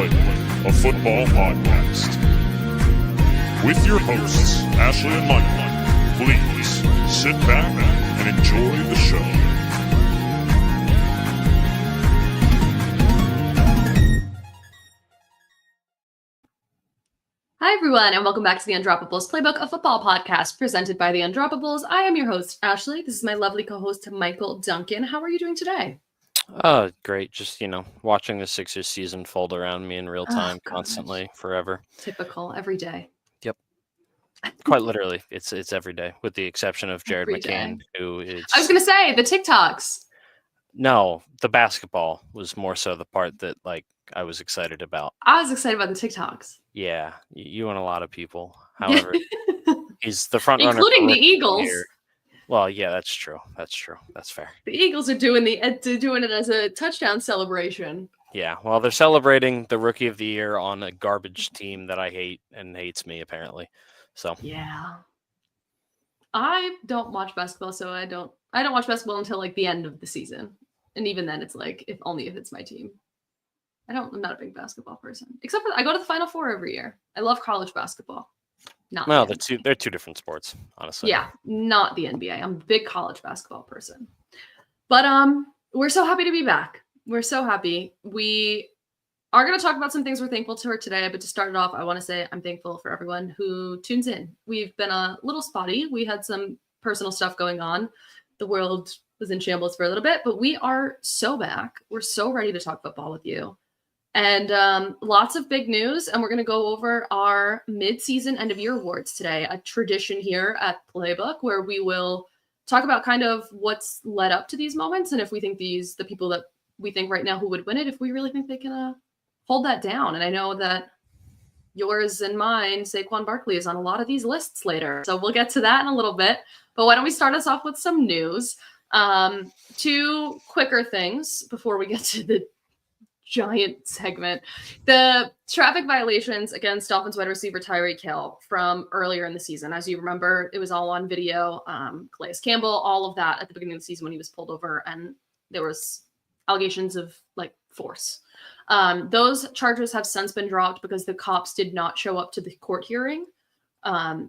Playbook, a football podcast. With your hosts, Ashley and Michael, please sit back and enjoy the show. Hi, everyone, and welcome back to the Undroppables Playbook, a football podcast presented by the Undroppables. I am your host, Ashley. This is my lovely co-host, Michael Duncan. How are you doing today? Great. Just, watching the Sixers season fold around me in real time, constantly, forever. Typical, every day. Yep. Quite literally. It's every day, with the exception of Jared McCain, who is... I was going to say, the TikToks. No, the basketball was more so the part that, I was excited about. I was excited about the TikToks. Yeah, you and a lot of people. However, he's the front runner. Including the Eagles. Here. Well, yeah, that's true. That's fair. The Eagles are doing it as a touchdown celebration. Yeah, well, they're celebrating the Rookie of the Year on a garbage team that I hate and hates me, apparently. So yeah, I don't watch basketball, so I don't watch basketball until the end of the season, and even then, it's if it's my team. I'm not a big basketball person, except for I go to the Final Four every year. I love college basketball. They're two different sports, honestly. Yeah, not the NBA. I'm a big college basketball person. But we're so happy to be back. We're so happy. We are going to talk about some things we're thankful for today, but to start it off, I want to say I'm thankful for everyone who tunes in. We've been a little spotty. We had some personal stuff going on. The world was in shambles for a little bit, but we are so back. We're so ready to talk football with you. And lots of big news, and we're going to go over our mid-season end-of-year awards today, a tradition here at Playbook where we will talk about kind of what's led up to these moments and if we think the people that we think right now who would win it, if we really think they can hold that down. And I know that yours and mine, Saquon Barkley, is on a lot of these lists later, so we'll get to that in a little bit. But why don't we start us off with some news? Two quicker things before we get to the giant segment. The traffic violations against Dolphins wide receiver Tyreek Hill from earlier in the season. As you remember, it was all on video. Calais Campbell, all of that at the beginning of the season when he was pulled over and there was allegations of force. Those charges have since been dropped because the cops did not show up to the court hearing.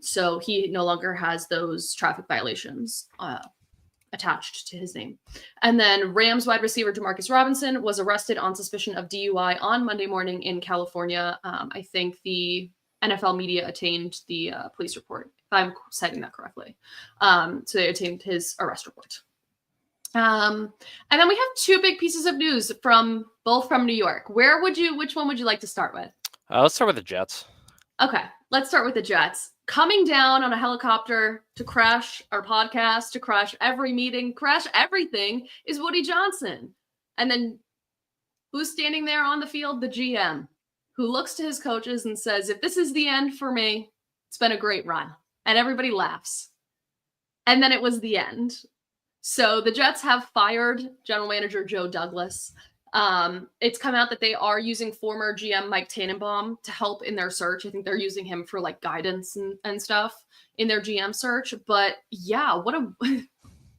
So he no longer has those traffic violations attached to his name. And then Rams wide receiver Demarcus Robinson was arrested on suspicion of DUI on Monday morning in California. I think the NFL media attained the police report, if I'm citing that correctly. So they attained his arrest report. And then we have two big pieces of news both from New York. Which one would you like to start with? Let's start with the Jets. Okay, let's start with the Jets. Coming down on a helicopter to crash our podcast, to crash every meeting, crash everything is Woody Johnson. And then who's standing there on the field? The GM, who looks to his coaches and says, if this is the end for me, it's been a great run. And everybody laughs. And then it was the end. So the Jets have fired general manager Joe Douglas. It's come out that they are using former GM Mike Tannenbaum to help in their search. I think they're using him for guidance and stuff in their GM search. But yeah,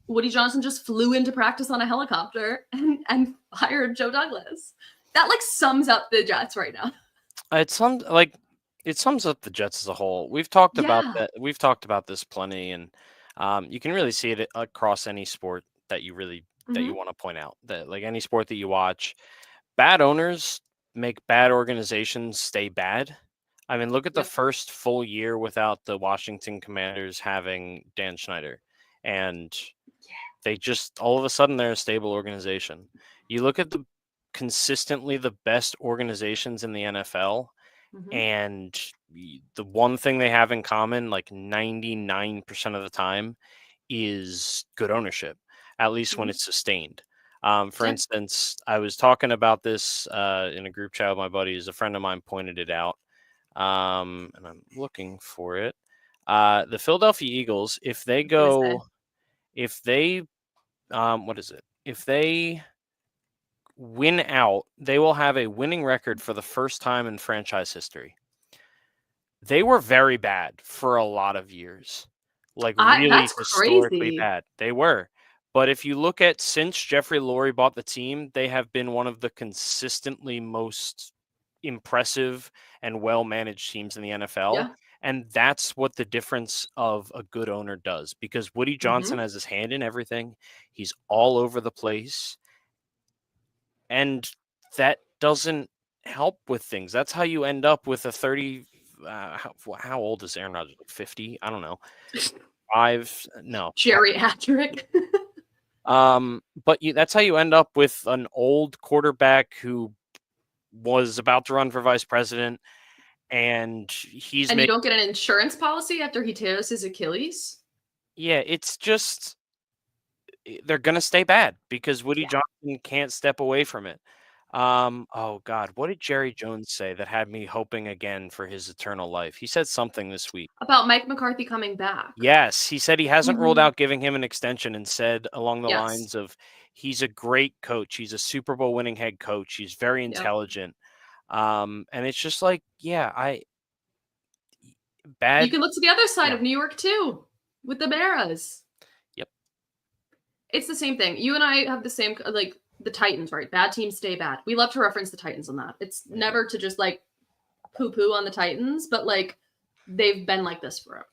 Woody Johnson just flew into practice on a helicopter and fired Joe Douglas. That sums up the Jets right now. It sums up the Jets as a whole. We've talked about that. We've talked about this plenty, and you can really see it across any sport that you really that you want to point out. That any sport that you watch, bad owners make bad organizations stay bad. I mean, look at the first full year without the Washington Commanders having Dan Snyder, and they just all of a sudden they're a stable organization. You look at consistently the best organizations in the NFL, and the one thing they have in common, 99% of the time, is good ownership. At least when it's sustained. For instance, I was talking about this in a group chat with my buddies. A friend of mine pointed it out, and I'm looking for it. The Philadelphia Eagles, if they win out, they will have a winning record for the first time in franchise history. They were very bad for a lot of years, really historically crazy. Bad. They were. But if you look at since Jeffrey Lurie bought the team, they have been one of the consistently most impressive and well-managed teams in the NFL. Yeah. And that's what the difference of a good owner does, because Woody Johnson has his hand in everything. He's all over the place. And that doesn't help with things. That's how you end up with a 30. How old is Aaron Rodgers? 50? I don't know. 5? No. Geriatric. But that's how you end up with an old quarterback who was about to run for vice president, and you don't get an insurance policy after he tears his Achilles. Yeah, it's just they're gonna stay bad because Woody Johnson can't step away from it. Oh God, what did Jerry Jones say that had me hoping again for his eternal life? He said something this week about Mike McCarthy coming back. Yes, he said he hasn't ruled out giving him an extension, and said along the lines of, he's a great coach. He's a Super Bowl winning head coach. He's very intelligent. And it's just like, bad. You can look to the other side of New York too, with the Maras. Yep. It's the same thing. You and I have the same, like the Titans, right? Bad teams stay bad. We love to reference the Titans on that. It's never to just like poo-poo on the Titans, but like they've been like this forever.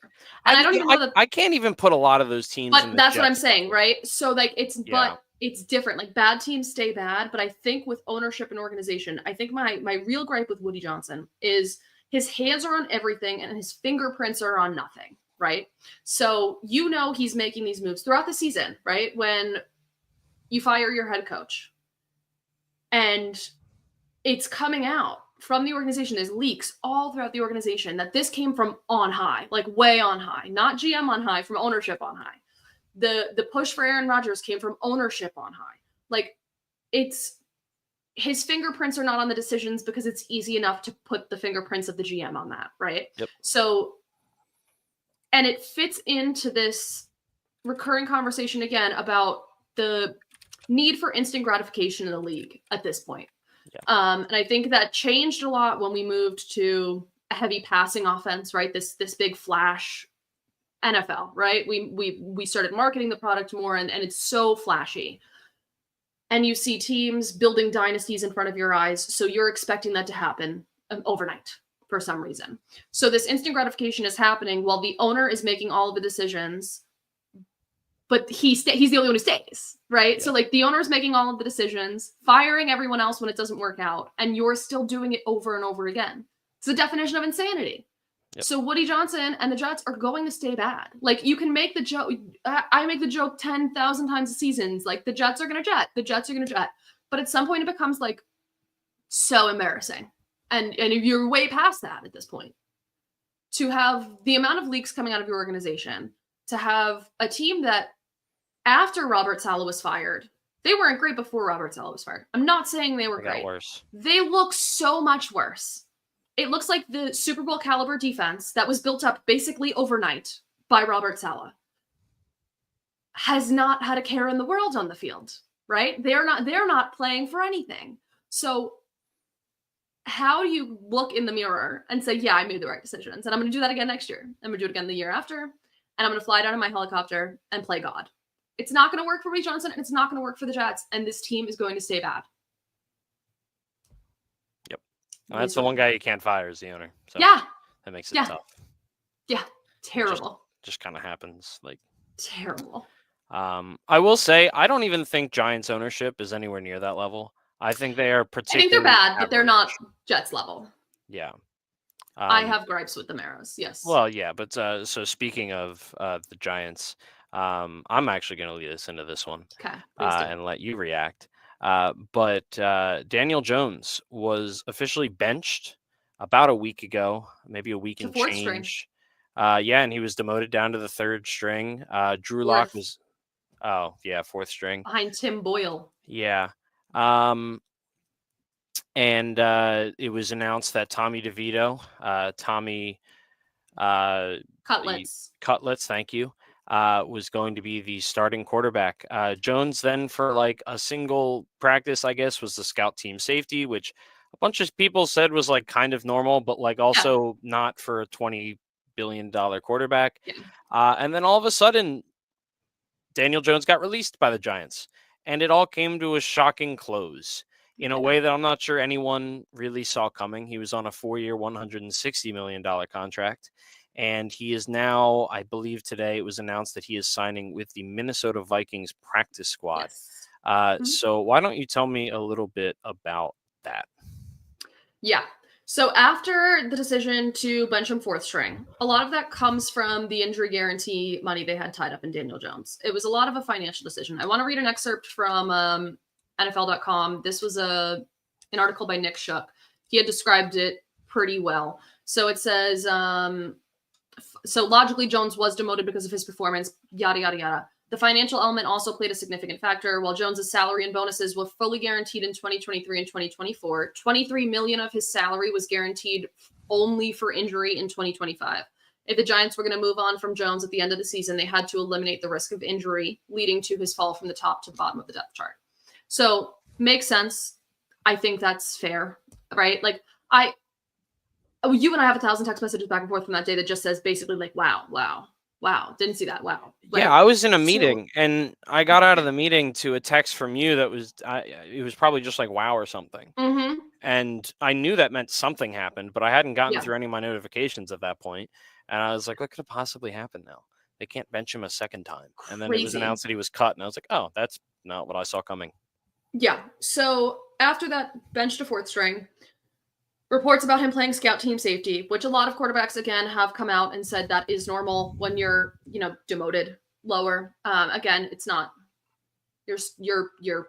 And I don't even know that I can't even put a lot of those teams. But that's what I'm saying, right? So like but it's different. Like bad teams stay bad, but I think with ownership and organization, I think my real gripe with Woody Johnson is his hands are on everything and his fingerprints are on nothing, right? So he's making these moves throughout the season, right? When you fire your head coach and it's coming out from the organization, there's leaks all throughout the organization that this came from on high, like way on high, not GM on high, from ownership on high. The push for Aaron Rodgers came from ownership on high. Like it's his fingerprints are not on the decisions because it's easy enough to put the fingerprints of the GM on that, right? Yep. So, and it fits into this recurring conversation again about the need for instant gratification in the league at this point. Yeah. And I think that changed a lot when we moved to a heavy passing offense, right? This big flash NFL, right? We started marketing the product more, and it's so flashy. And you see teams building dynasties in front of your eyes, so you're expecting that to happen overnight for some reason. So this instant gratification is happening while the owner is making all of the decisions, but he's the only one who stays, right? Yeah. So like the owner is making all of the decisions, firing everyone else when it doesn't work out, and you're still doing it over and over again. It's the definition of insanity. Yep. So Woody Johnson and the Jets are going to stay bad. Like you can make the joke. I make the joke 10,000 times a season. Like the Jets are going to jet. The Jets are going to jet. But at some point it becomes like so embarrassing. And you're way past that at this point. To have the amount of leaks coming out of your organization, to have a team that after Robert Saleh was fired, they weren't great before Robert Saleh was fired. I'm not saying they were great. Worse. They look so much worse. It looks like the Super Bowl caliber defense that was built up basically overnight by Robert Saleh has not had a care in the world on the field, right? They're not playing for anything. So how do you look in the mirror and say, yeah, I made the right decisions, and I'm going to do that again next year. I'm going to do it again the year after, and I'm going to fly down in my helicopter and play God. It's not going to work for Woody Johnson, and it's not going to work for the Jets, and this team is going to stay bad. Well, that's the one guy you can't fire is the owner. So yeah. That makes it tough. Yeah. Terrible. Just kind of happens. Like terrible. I will say, I don't even think Giants ownership is anywhere near that level. I think they are particularly I think they're bad, average. But they're not Jets level. Yeah. I have gripes with the Maras, yes. Well, yeah, but so speaking of the Giants, I'm actually going to lead us into this one. Okay. And let you react. But Daniel Jones was officially benched about a week ago, maybe a week and change. And he was demoted down to the third string. Drew Lock was, fourth string. Behind Tim Boyle. Yeah. And it was announced that Tommy DeVito, Cutlets, thank you. Was going to be the starting quarterback. Jones then for like a single practice, I guess, was the scout team safety, which a bunch of people said was like kind of normal, but like also not for a $20 billion quarterback. Yeah. And then all of a sudden, Daniel Jones got released by the Giants, and it all came to a shocking close. in a way that I'm not sure anyone really saw coming. He was on a 4-year, $160 million contract. And he is now, I believe today it was announced that he is signing with the Minnesota Vikings practice squad. Yes. So why don't you tell me a little bit about that? Yeah. So after the decision to bench him fourth string, a lot of that comes from the injury guarantee money they had tied up in Daniel Jones. It was a lot of a financial decision. I want to read an excerpt from NFL.com. This was an article by Nick Shook. He had described it pretty well. So it says, so logically, Jones was demoted because of his performance, yada, yada, yada. The financial element also played a significant factor. While Jones's salary and bonuses were fully guaranteed in 2023 and 2024, $23 million of his salary was guaranteed only for injury in 2025. If the Giants were going to move on from Jones at the end of the season, they had to eliminate the risk of injury, leading to his fall from the top to the bottom of the depth chart. So makes sense. I think that's fair, right? Like you and I have 1,000 text messages back and forth from that day that just says basically like, wow, didn't see that. Wow. Right? Yeah, I was in a meeting and I got out of the meeting to a text from you that was, it was probably just like wow or something. Mm-hmm. And I knew that meant something happened, but I hadn't gotten through any of my notifications at that point. And I was like, what could have possibly happened now? They can't bench him a second time. And then it was announced that he was cut. And I was like, oh, that's not what I saw coming. Yeah. So after that bench to fourth string, reports about him playing scout team safety, which a lot of quarterbacks, again, have come out and said that is normal when you're, demoted lower. Again, it's not your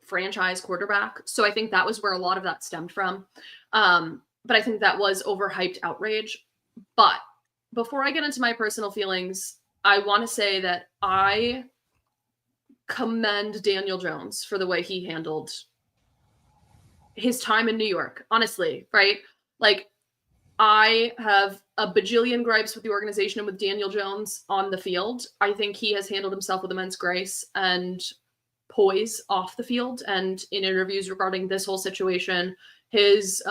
franchise quarterback. So I think that was where a lot of that stemmed from. But I think that was overhyped outrage. But before I get into my personal feelings, I want to say that I commend Daniel Jones for the way he handled his time in New York, honestly, right? Like, I have a bajillion gripes with the organization and with Daniel Jones on the field. I think he has handled himself with immense grace and poise off the field. And in interviews regarding this whole situation, his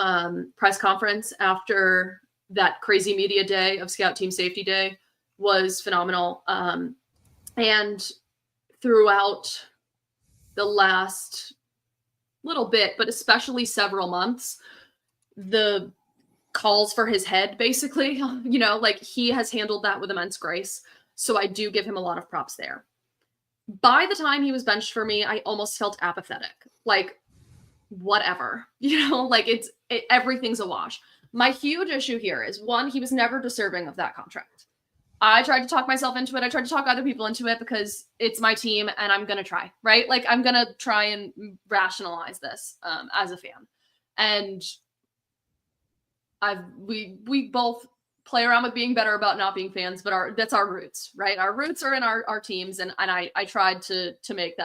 press conference after that crazy media day of Scout Team Safety Day was phenomenal. And throughout the last little bit, but especially several months, the calls for his head, basically, like he has handled that with immense grace. So I do give him a lot of props there. By the time he was benched for me, I almost felt apathetic. Like, whatever, like everything's a wash. My huge issue here is, one, he was never deserving of that contract. I tried to talk myself into it. I tried to talk other people into it because it's my team and I'm going to try, right? Like, I'm going to try and rationalize this as a fan. And we both play around with being better about not being fans, but that's our roots, right? Our roots are in our teams. And I tried to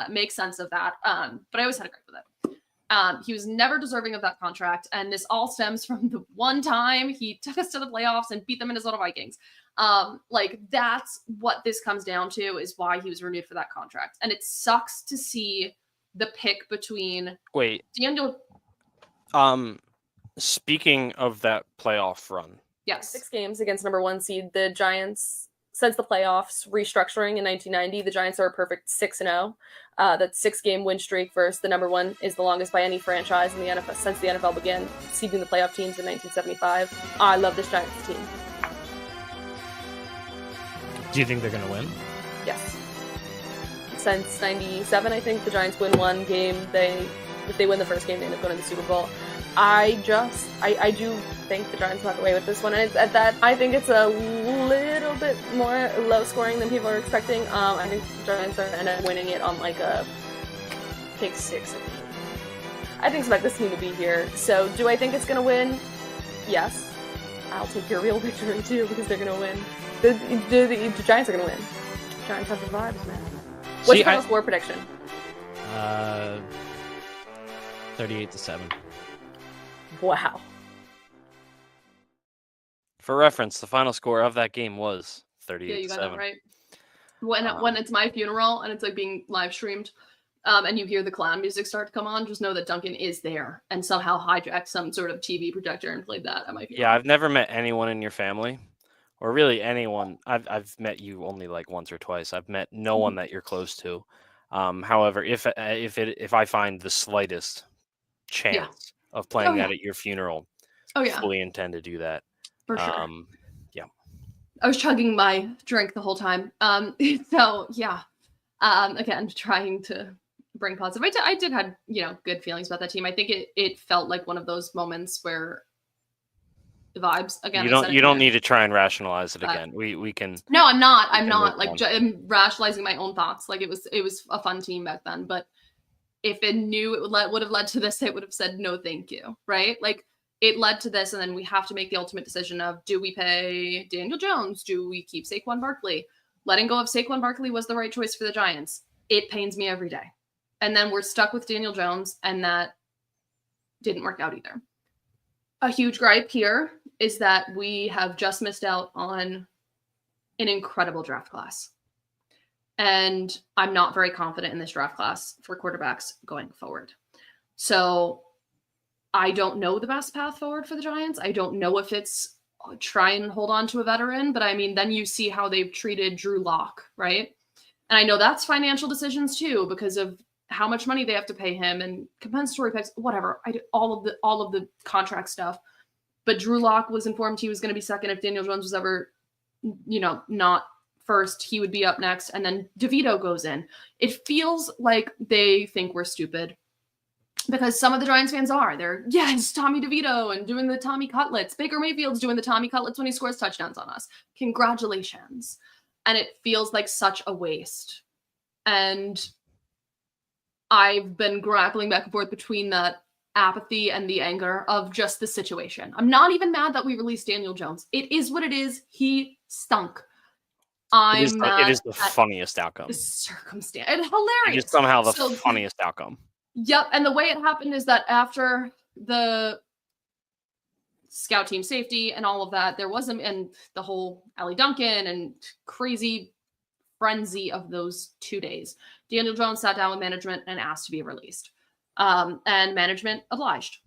make sense of that. But I always had a gripe with it. He was never deserving of that contract. And this all stems from the one time he took us to the playoffs and beat the Minnesota Vikings. Like, that's what this comes down to, is why he was renewed for that contract. And it sucks to see the pick between Daniel. Speaking of that playoff run. Yes. 6 games against number 1 seed. The Giants, since the playoffs restructuring in 1990, the Giants are a perfect 6-0. That 6-game win streak versus the number 1 is the longest by any franchise in the NFL since the NFL began seeding the playoff teams in 1975. I love this Giants team. Do you think they're going to win? Yes. Since 97, I think the Giants win 1 game. If they win the first game, they end up going to the Super Bowl. I do think the Giants walk away with this one, and at that, I think it's a little bit more low scoring than people are expecting. I think the Giants are end up winning it on like a pick 6. I think expect this team to be here. So, do I think it's going to win? Yes. I'll take your real victory too, because they're going to win. The Giants are going to win. Giants have the vibes, man. What's your final score prediction? 38-7. Wow. For reference, the final score of that game was 38-7. Yeah, you got that right. When it's my funeral and it's like being live streamed, and you hear the clown music start to come on, just know that Duncan is there and somehow hijacked some sort of TV projector and played that at my funeral. Yeah, I've never met anyone in your family, or really anyone. I've met you only like once or twice. I've met no one that you're close to. However, if I find the slightest chance of playing yeah. that at your funeral, Oh yeah, fully intend to do that. for sure. Yeah. I was chugging my drink the whole time. So yeah. Again, trying to bring positive. I did have, good feelings about that team. I think it felt like one of those moments where the vibes again. You don't need to try and rationalize it again. We can. No, I'm not. we I'm can not move like on. I'm rationalizing my own thoughts. Like it was a fun team back then, but if it knew it would have led to this, it would have said no, thank you, right? Like it led to this, and then we have to make the ultimate decision of: do we pay Daniel Jones? Do we keep Saquon Barkley? Letting go of Saquon Barkley was the right choice for the Giants. It pains me every day, and then we're stuck with Daniel Jones, and that didn't work out either. A huge gripe here is that we have just missed out on an incredible draft class. And I'm not very confident in this draft class for quarterbacks going forward. So I don't know the best path forward for the Giants. I don't know if it's try and hold on to a veteran, but I mean, then you see how they've treated Drew Lock, right? And I know that's financial decisions too, because of how much money they have to pay him and compensatory picks, whatever. I did all of the contract stuff. But Drew Lock was informed he was going to be second if Daniel Jones was ever, not first. He would be up next, and then DeVito goes in. It feels like they think we're stupid because some of the Giants fans are. They're, it's Tommy DeVito and doing the Tommy Cutlets. Baker Mayfield's doing the Tommy Cutlets when he scores touchdowns on us. Congratulations. And it feels like such a waste. And I've been grappling back and forth between that apathy and the anger of just the situation. I'm not even mad that we released Daniel Jones. It is what it is. He stunk. It is the funniest outcome. The circumstance. It's hilarious. It is somehow the funniest outcome. Yep. And the way it happened is that after the scout team safety and all of that, there wasn't, and the whole Ellie Duncan and crazy frenzy of those 2 days, Daniel Jones sat down with management and asked to be released. And management obliged.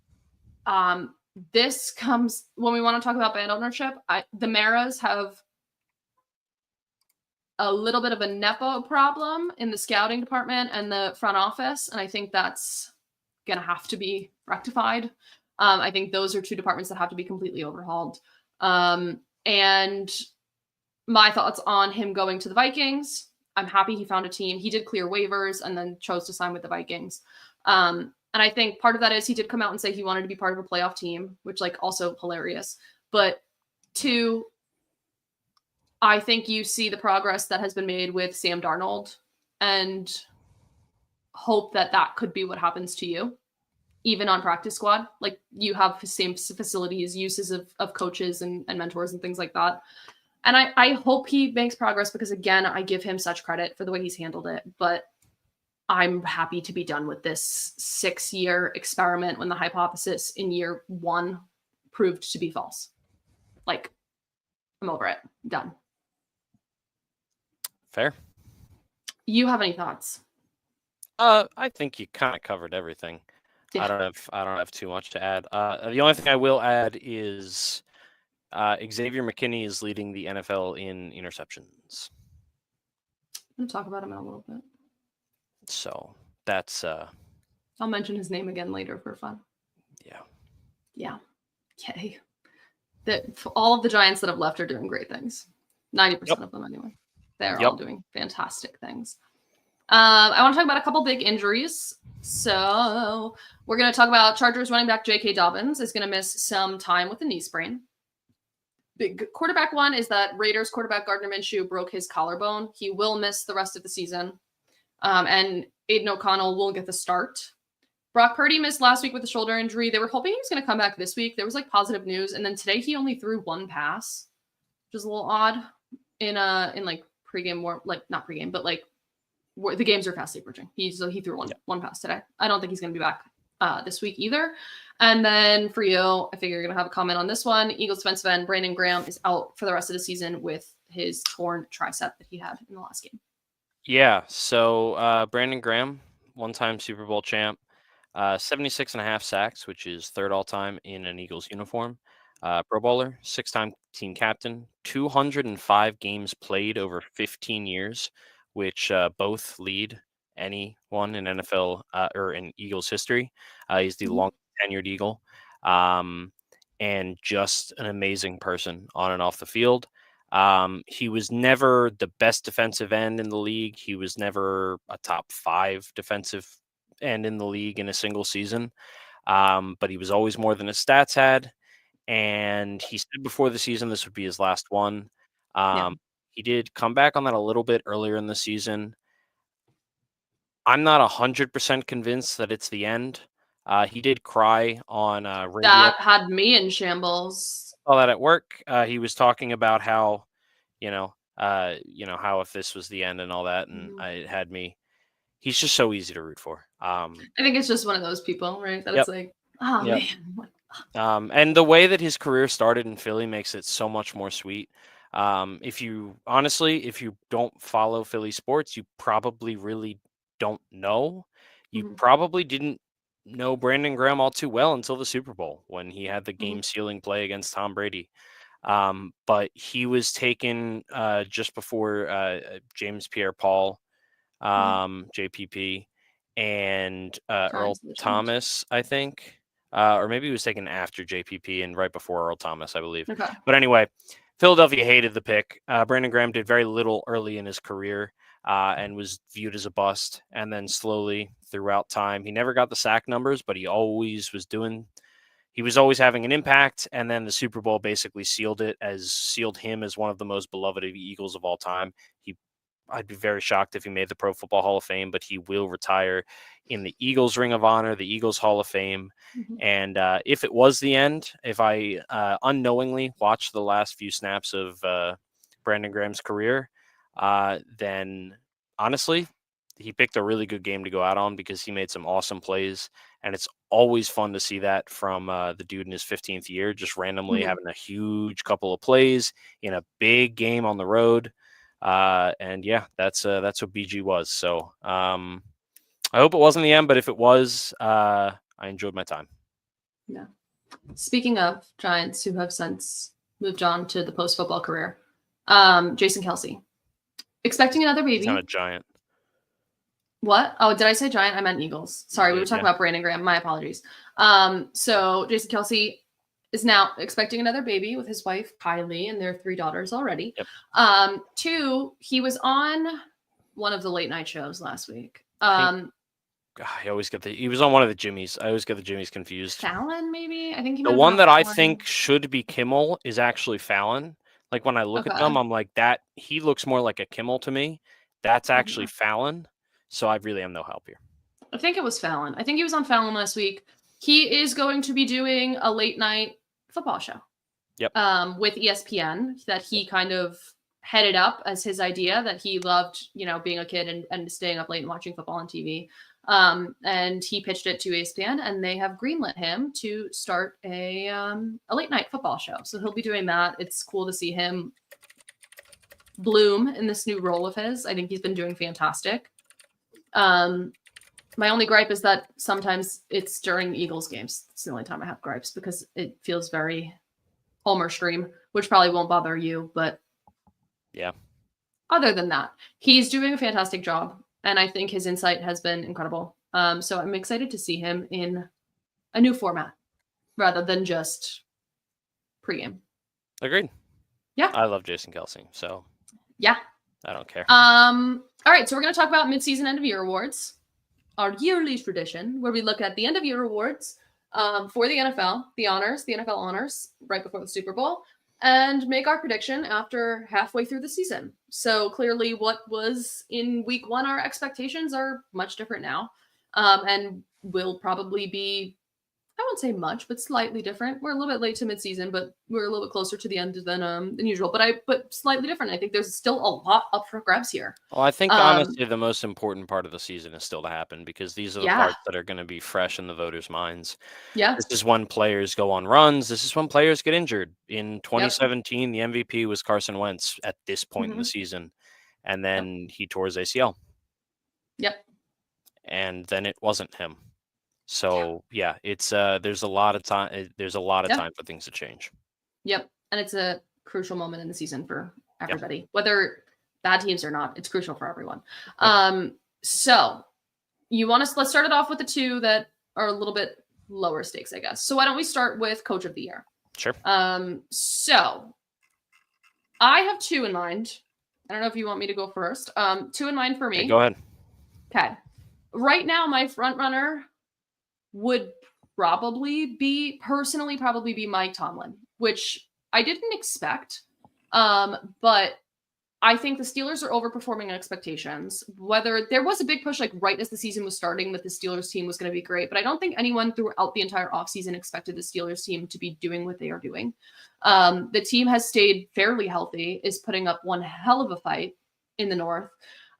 This comes when we want to talk about band ownership. The Maras have a little bit of a nepo problem in the scouting department and the front office, and I think that's gonna have to be rectified. I think those are two departments that have to be completely overhauled. And my thoughts on him going to the Vikings. I'm happy he found a team. He did clear waivers and then chose to sign with the Vikings. And I think part of that is he did come out and say he wanted to be part of a playoff team, which also hilarious. But two, I think you see the progress that has been made with Sam Darnold and hope that that could be what happens to you, even on practice squad. Like you have the same facilities, uses of coaches and mentors and things like that. And I hope he makes progress because, again, I give him such credit for the way he's handled it. But I'm happy to be done with this 6-year experiment when the hypothesis in year 1 proved to be false. I'm over it. Done. Fair. You have any thoughts? I think you kind of covered everything. Yeah. I don't have too much to add. The only thing I will add is Xavier McKinney is leading the NFL in interceptions. I'm going to talk about him in a little bit. So that's I'll mention his name again later for fun. Yeah. Yay. All of the Giants that have lleft are doing great things. 90% of them anyway. They're all doing fantastic things. I want to talk about a couple big injuries. So we're going to talk about Chargers running back J.K. Dobbins is going to miss some time with a knee sprain. Big quarterback one is that Raiders quarterback Gardner Minshew broke his collarbone. He will miss the rest of the season. And Aiden O'Connell will get the start. Brock Purdy missed last week with a shoulder injury. They were hoping he was going to come back this week. There was positive news. And then today he only threw one pass, which is a little odd in pregame, more not pregame, but the games are fastly approaching. He threw one pass today. I don't think he's going to be back this week either. And then for you, I figure you're going to have a comment on this one. Eagles defensive end Brandon Graham is out for the rest of the season with his torn tricep that he had in the last game. Yeah. So Brandon Graham, one-time Super Bowl champ, 76.5 sacks, which is third all-time in an Eagles uniform. Pro Bowler, 6-time team captain, 205 games played over 15 years, which both lead anyone in NFL or in Eagles history. He's the Mhm. longest tenured Eagle, and just an amazing person on and off the field. He was never the best defensive end in the league. He was never a top 5 defensive end in the league in a single season. But he was always more than his stats had. And he said before the season this would be his last one. Yeah. He did come back on that a little bit earlier in the season. I'm not 100% convinced that it's the end. He did cry on radio. That had me in shambles. All that at work. He was talking about how, how if this was the end and all that, and Mhm. it had me. He's just so easy to root for. I think it's just one of those people, right? That Yep. it's like, oh Yep. man. And the way that his career started in Philly makes it so much more sweet. If you don't follow Philly sports, you probably really don't know. You Mhm. probably didn't know Brandon Graham all too well until the Super Bowl when he had the Mhm. game-sealing play against Tom Brady. But he was taken just before James Pierre-Paul, JPP, and Earl Times of the change. Thomas, I think. Or maybe he was taken after JPP and right before Earl Thomas, I believe. Okay. But anyway, Philadelphia hated the pick. Brandon Graham did very little early in his career and was viewed as a bust. And then slowly throughout time, he never got the sack numbers, but he always was having an impact. And then the Super Bowl basically sealed him as one of the most beloved Eagles of all time. I'd be very shocked if he made the Pro Football Hall of Fame, but he will retire in the Eagles Ring of Honor, the Eagles Hall of Fame. Mhm. And if it was the end, if I unknowingly watched the last few snaps of Brandon Graham's career, then honestly, he picked a really good game to go out on because he made some awesome plays. And it's always fun to see that from the dude in his 15th year, just randomly Mhm. having a huge couple of plays in a big game on the road. And yeah, that's what BG was. So I hope it wasn't the end, but if it was, I enjoyed my time. Yeah. Speaking of Giants who have since moved on to the post-football career, Jason Kelsey. Expecting another He's not a baby. Giant. What? Oh, did I say Giant? I meant Eagles. Sorry, we were did, talking yeah. about Brandon Graham. My apologies. So Jason Kelsey is now expecting another baby with his wife, Kylie, and their 3 daughters already. Yep. 2, he was on one of the late night shows last week. He was on one of the Jimmys. I always get the Jimmys confused. Fallon, maybe? I think he The might have one been that on I Fallon. think should be Kimmel is actually Fallon. Like when I look at them, I'm like, that he looks more like a Kimmel to me. That's actually Fallon. So I really am no help here. I think it was Fallon. I think he was on Fallon last week. He is going to be doing a late night football show. Yep. With ESPN that he kind of headed up as his idea, that he loved, being a kid and staying up late and watching football on TV. And he pitched it to ESPN, and they have greenlit him to start a late night football show. So he'll be doing that. It's cool to see him bloom in this new role of his. I think he's been doing fantastic. My only gripe is that sometimes it's during Eagles games. It's the only time I have gripes because it feels very Homer stream, which probably won't bother you, but yeah. Other than that, he's doing a fantastic job, and I think his insight has been incredible. So I'm excited to see him in a new format rather than just pregame. Agreed. Yeah. I love Jason Kelsey, so yeah. I don't care. All right, so we're going to talk about mid-season end-of-year awards, our yearly tradition, where we look at the end-of-year awards for the NFL, the NFL honors, right before the Super Bowl, and make our prediction after halfway through the season. So clearly what was in week 1, our expectations are much different now, and will probably be, I won't say much, but slightly different. We're a little bit late to midseason, but we're a little bit closer to the end than usual. But slightly different. I think there's still a lot up for grabs here. Well, I think honestly the most important part of the season is still to happen because these are the parts that are going to be fresh in the voters' minds. Yeah. This is when players go on runs. This is when players get injured. In 2017, the MVP was Carson Wentz at this point in the season, and then he tore his ACL. Yep. And then it wasn't him. So yeah, it's there's a lot of time. There's a lot of time for things to change. Yep, and it's a crucial moment in the season for everybody, whether bad teams or not. It's crucial for everyone. So let's start it off with the two that are a little bit lower stakes, I guess. So why don't we start with Coach of the Year? Sure. So I have two in mind. I don't know if you want me to go first. Two in mind for me. Okay, go ahead. Okay. Right now, my front runner would probably be Mike Tomlin, which I didn't expect. But I think the Steelers are overperforming expectations. Whether there was a big push, like right as the season was starting, that the Steelers team was going to be great, but I don't think anyone throughout the entire offseason expected the Steelers team to be doing what they are doing. The team has stayed fairly healthy, is putting up one hell of a fight in the North.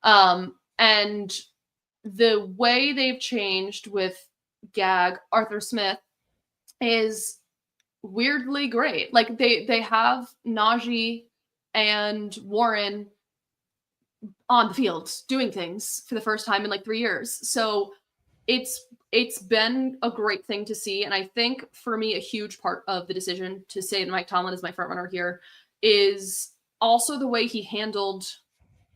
And the way they've changed with Arthur Smith is weirdly great. Like they have Najee and Warren on the field doing things for the first time in like 3 years. So it's been a great thing to see. And I think for me, a huge part of the decision to say Mike Tomlin is my front runner here is also the way he handled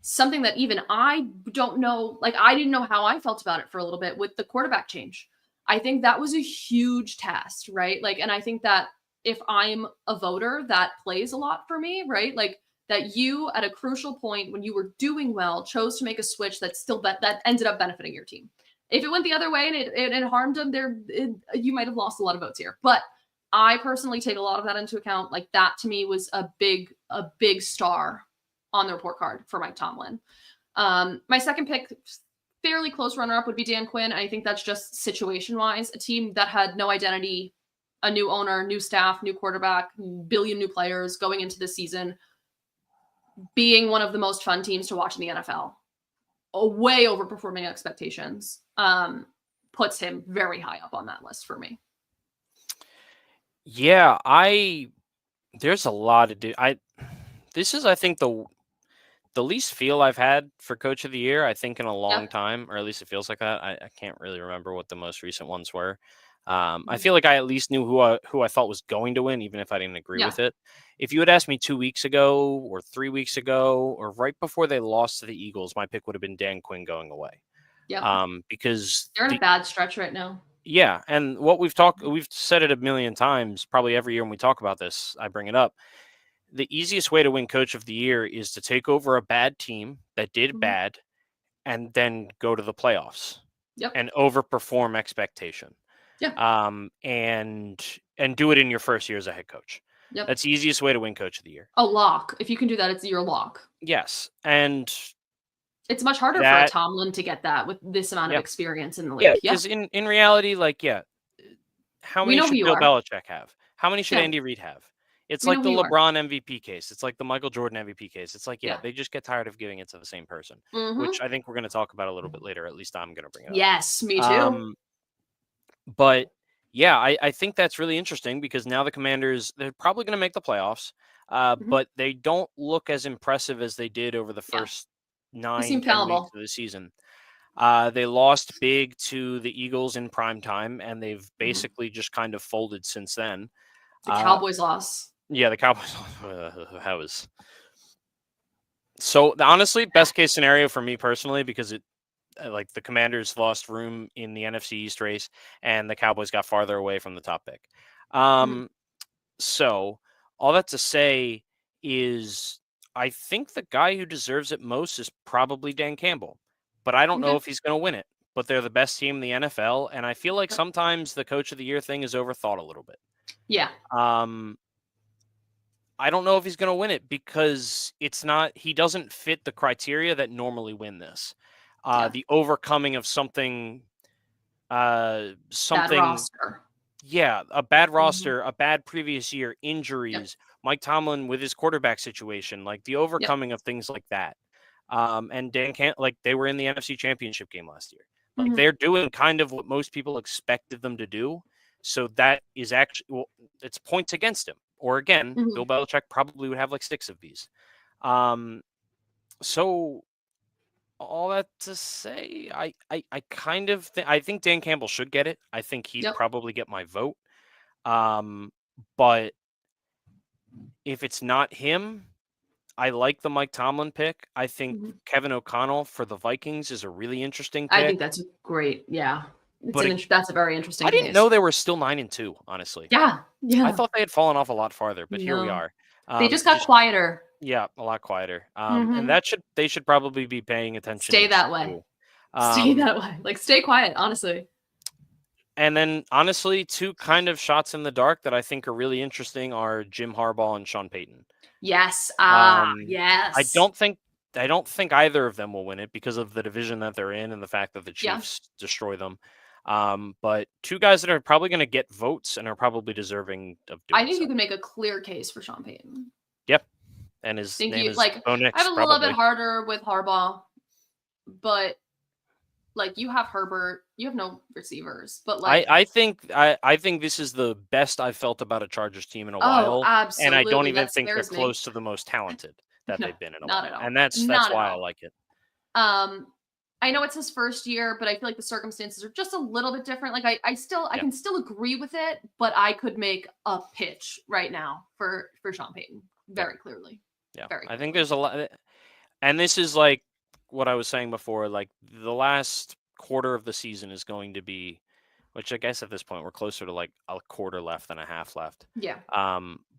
something that even I don't know, like I didn't know how I felt about it for a little bit with the quarterback change. I think that was a huge test, right? Like, and I think that if I'm a voter, that plays a lot for me, right? Like that you at a crucial point when you were doing well chose to make a switch that that ended up benefiting your team. If it went the other way and it harmed them, you might have lost a lot of votes here. But I personally take a lot of that into account. Like that to me was a big star on the report card for Mike Tomlin. My second pick, fairly close runner-up, would be Dan Quinn. I think that's just situation-wise. A team that had no identity, a new owner, new staff, new quarterback, billion new players going into this season, being one of the most fun teams to watch in the NFL, way overperforming expectations, puts him very high up on that list for me. Yeah, there's a lot to do. This is, I think, the least feel I've had for Coach of the Year, I think, in a long time, or at least it feels like that. I can't really remember what the most recent ones were. I feel like I at least knew who I thought was going to win, even if I didn't agree with it. If you had asked me 2 weeks ago or 3 weeks ago or right before they lost to the Eagles, my pick would have been Dan Quinn going away. Yeah, because they're in a bad stretch right now. Yeah, and what we've said it a million times, probably every year when we talk about this, I bring it up. The easiest way to win Coach of the Year is to take over a bad team that did bad and then go to the playoffs and overperform expectation. And do it in your first year as a head coach. That's the easiest way to win Coach of the Year. A lock. If you can do that, it's your lock. Yes. And it's much harder for Tomlin to get that with this amount of experience in the league. Yeah, because in reality, how many should Bill Belichick have? How many should Andy Reid have? It's like the LeBron MVP case. It's like the Michael Jordan MVP case. It's like, they just get tired of giving it to the same person, which I think we're going to talk about a little bit later. At least I'm going to bring it up. Yes, me too. But yeah, I think that's really interesting because now the Commanders, they're probably going to make the playoffs, but they don't look as impressive as they did over the first 9-10 weeks of the season. They lost big to the Eagles in prime time, and they've basically just kind of folded since then. The Cowboys loss. Yeah, the Cowboys. That was so. Honestly, best case scenario for me personally, because the Commanders lost room in the NFC East race, and the Cowboys got farther away from the top pick. So all that to say is, I think the guy who deserves it most is probably Dan Campbell, but I don't know if he's going to win it. But they're the best team in the NFL, and I feel like sometimes the Coach of the Year thing is overthought a little bit. Yeah. I don't know if he's going to win it because he doesn't fit the criteria that normally win this. The overcoming of something. Bad roster. Yeah, a bad roster, a bad previous year, injuries, Mike Tomlin with his quarterback situation, like the overcoming of things like that. And Dan they were in the NFC Championship game last year. Like they're doing kind of what most people expected them to do. So that is actually, it's points against him. Or again, Bill Belichick probably would have like 6 of these. So all that to say, I kind of I think Dan Campbell should get it. I think he'd probably get my vote. But if it's not him, I like the Mike Tomlin pick. I think Mhm. Kevin O'Connell for the Vikings is a really interesting I pick. think that's great. Yeah. But That's a very interesting I didn't case. know they were still 9-2, honestly. Yeah. Yeah. I thought they had fallen off a lot farther, but here we No. are. They just got quieter. Yeah, a lot quieter. Mhm. And they should probably be paying attention Stay that way. to. Stay that way. Like, stay quiet, honestly. And then, honestly, two kind of shots in the dark that I think are really interesting are Jim Harbaugh and Sean Payton. Yes. Yes. I don't think either of them will win it because of the division that they're in and the fact that the Yeah. Chiefs destroy them. But two guys that are probably going to get votes and are probably deserving of doing I think so. you can make a clear case for Sean Payton. Yep. And his Think name you is like Bo Nix, I have a probably. little bit harder with Harbaugh, but like you have Herbert, you have no receivers, but like I think this is the best I've felt about a Chargers team in a oh, while, absolutely. and I don't even that think they're scares me. close to the most talented that No, they've been in a not while, at all. and that's Not at why I all. like it. I know it's his first year, but I feel like the circumstances are just a little bit different. Like I can still agree with it, but I could make a pitch right now for Sean Payton very clearly. Yeah, Very I think clearly. there's a lot, and this is like what I was saying before. Like the last quarter of the season is going to be, which I guess at this point we're closer to like a quarter left than a half left. Yeah.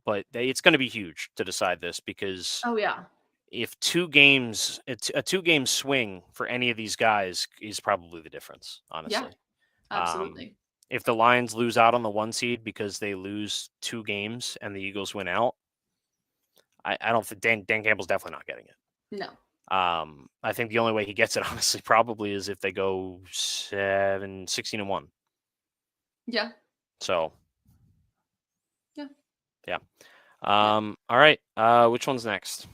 But it's going to be huge to decide this because Oh yeah. if it's a 2-game swing for any of these guys is probably the difference, honestly. Absolutely. If the Lions lose out on the 1 seed because they lose 2 games and the Eagles win out, I don't think Dan Campbell's definitely not getting it. No. I think the only way he gets it, honestly, probably is if they go 16-1. Yeah. So. Yeah. Yeah. All right. Which one's next?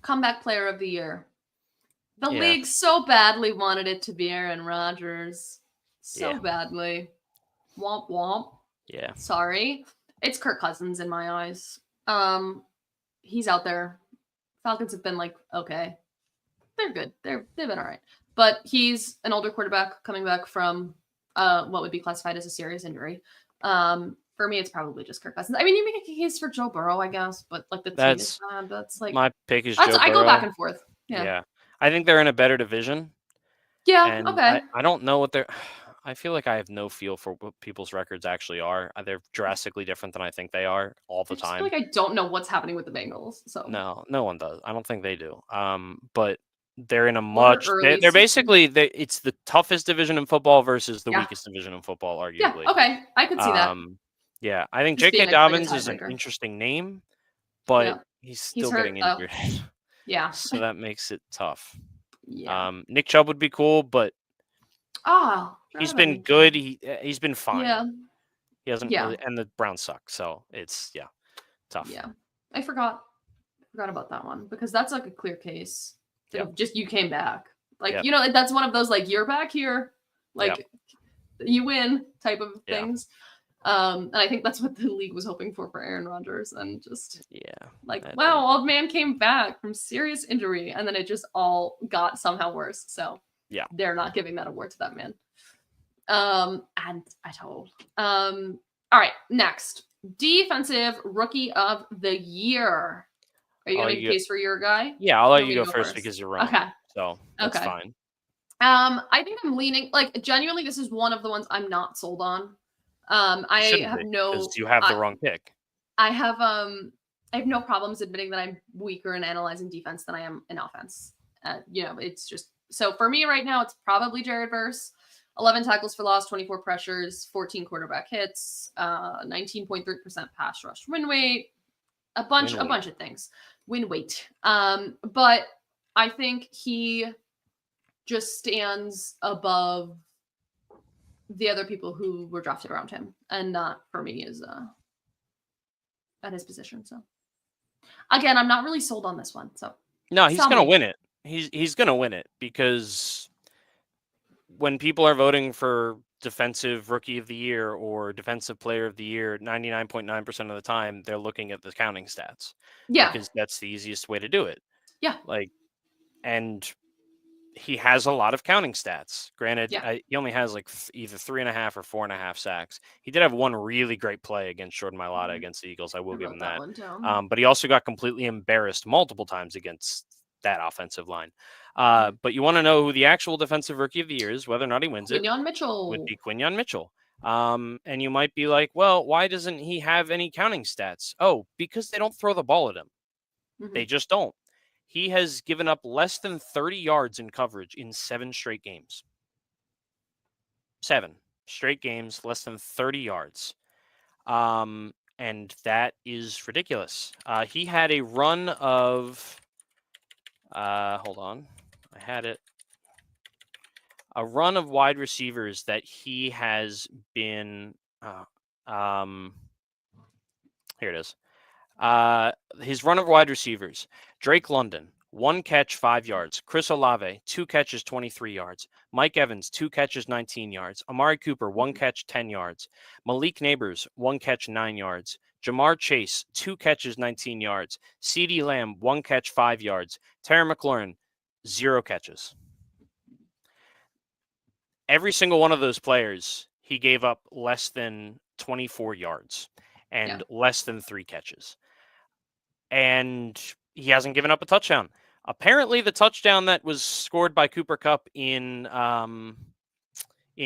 Comeback player of the year. The Yeah. league so badly wanted it to be Aaron Rodgers. So Yeah. badly. Womp womp. Yeah. Sorry. It's Kirk Cousins in my eyes. He's out there. Falcons have been like, okay. They're good. They've been all right. But he's an older quarterback coming back from what would be classified as a serious injury. For me, it's probably just Kirk Cousins. I mean, you make a case for Joe Burrow, I guess, but like the team is bad. That's like my pick is Joe Burrow. I go back and forth. Yeah. I think they're in a better division. Yeah. And Okay. I don't know what they're. I feel like I have no feel for what people's records actually are. They're drastically different than I think they are all the I just time. feel like I don't know what's happening with the Bengals. So No one does. I don't think they do. But they're in a Or much. early They're season. basically. It's the toughest division in football versus the Yeah. weakest division in football, yeah. arguably. Okay. I could see that. Yeah, I think Just being J.K. like a Dobbins is an tiebreaker. interesting name, but Yeah. he's still hurt, getting though. injured, Yeah. so that makes it tough. Yeah. Nick Chubb would be cool, but he's been good. He's been fine. Yeah. He hasn't Yeah. really, and the Browns suck, so it's tough. Yeah. I forgot about that one because that's like a clear case. Yep. Just you came back. Like, Yep. you know, that's one of those like you're back here. Like you win type of Yeah. things. And I think that's what the league was hoping for Aaron Rodgers, and just like, that wow, old man came back from serious injury, and then it just all got somehow worse. So Yeah. they're not giving that award to that man. And I told. All right, next. Defensive rookie of the year. Are you gonna make a case for your guy? Yeah, I'll let want you me to go go first first? because you're wrong. Okay. So that's Okay. fine. I think I'm leaning, like, genuinely, this is one of the ones I'm not sold on. I have because you have the wrong pick. I have no problems admitting that I'm weaker in analyzing defense than I am in offense. You know, it's just, so for me right now, it's probably Jared Verse. 11 tackles for loss, 24 pressures, 14 quarterback hits, 19.3% pass rush win rate, a bunch of things. Win weight. But I think he just stands above the other people who were drafted around him, and not for me is at his position. So again, I'm not really sold on this one. So No, he's tell gonna me. win it. He's gonna win it because when people are voting for defensive rookie of the year or defensive player of the year, 99.9% of the time they're looking at the counting stats. Yeah. Because that's the easiest way to do it. Yeah. Like, and he has a lot of counting stats. Granted, Yeah. he only has like either 3.5 or 4.5 sacks. He did have one really great play against Jordan Mailata against the Eagles. I will give him that. One down. But he also got completely embarrassed multiple times against that offensive line. But you want to know who the actual defensive rookie of the year is, whether or not he wins it, Quinyon Mitchell would be Quinyon Mitchell. And you might be like, well, why doesn't he have any counting stats? Oh, because they don't throw the ball at him. Mhm. They just don't. He has given up less than 30 yards in coverage in 7 straight games. 7 straight games, less than 30 yards. And that is ridiculous. He had a run of, hold on, I had it. A run of wide receivers that he has been, here it is. His run of wide receivers: Drake London, 1 catch, 5 yards. Chris Olave, 2 catches, 23 yards. Mike Evans, 2 catches, 19 yards. Amari Cooper, 1 catch, 10 yards. Malik Neighbors, 1 catch, 9 yards. Jamar Chase, 2 catches, 19 yards. CeeDee Lamb, 1 catch, 5 yards. Terry McLaurin, 0 catches. Every single one of those players, he gave up less than 24 yards and less than 3 catches. And he hasn't given up a touchdown. Apparently, the touchdown that was scored by Cooper Kupp in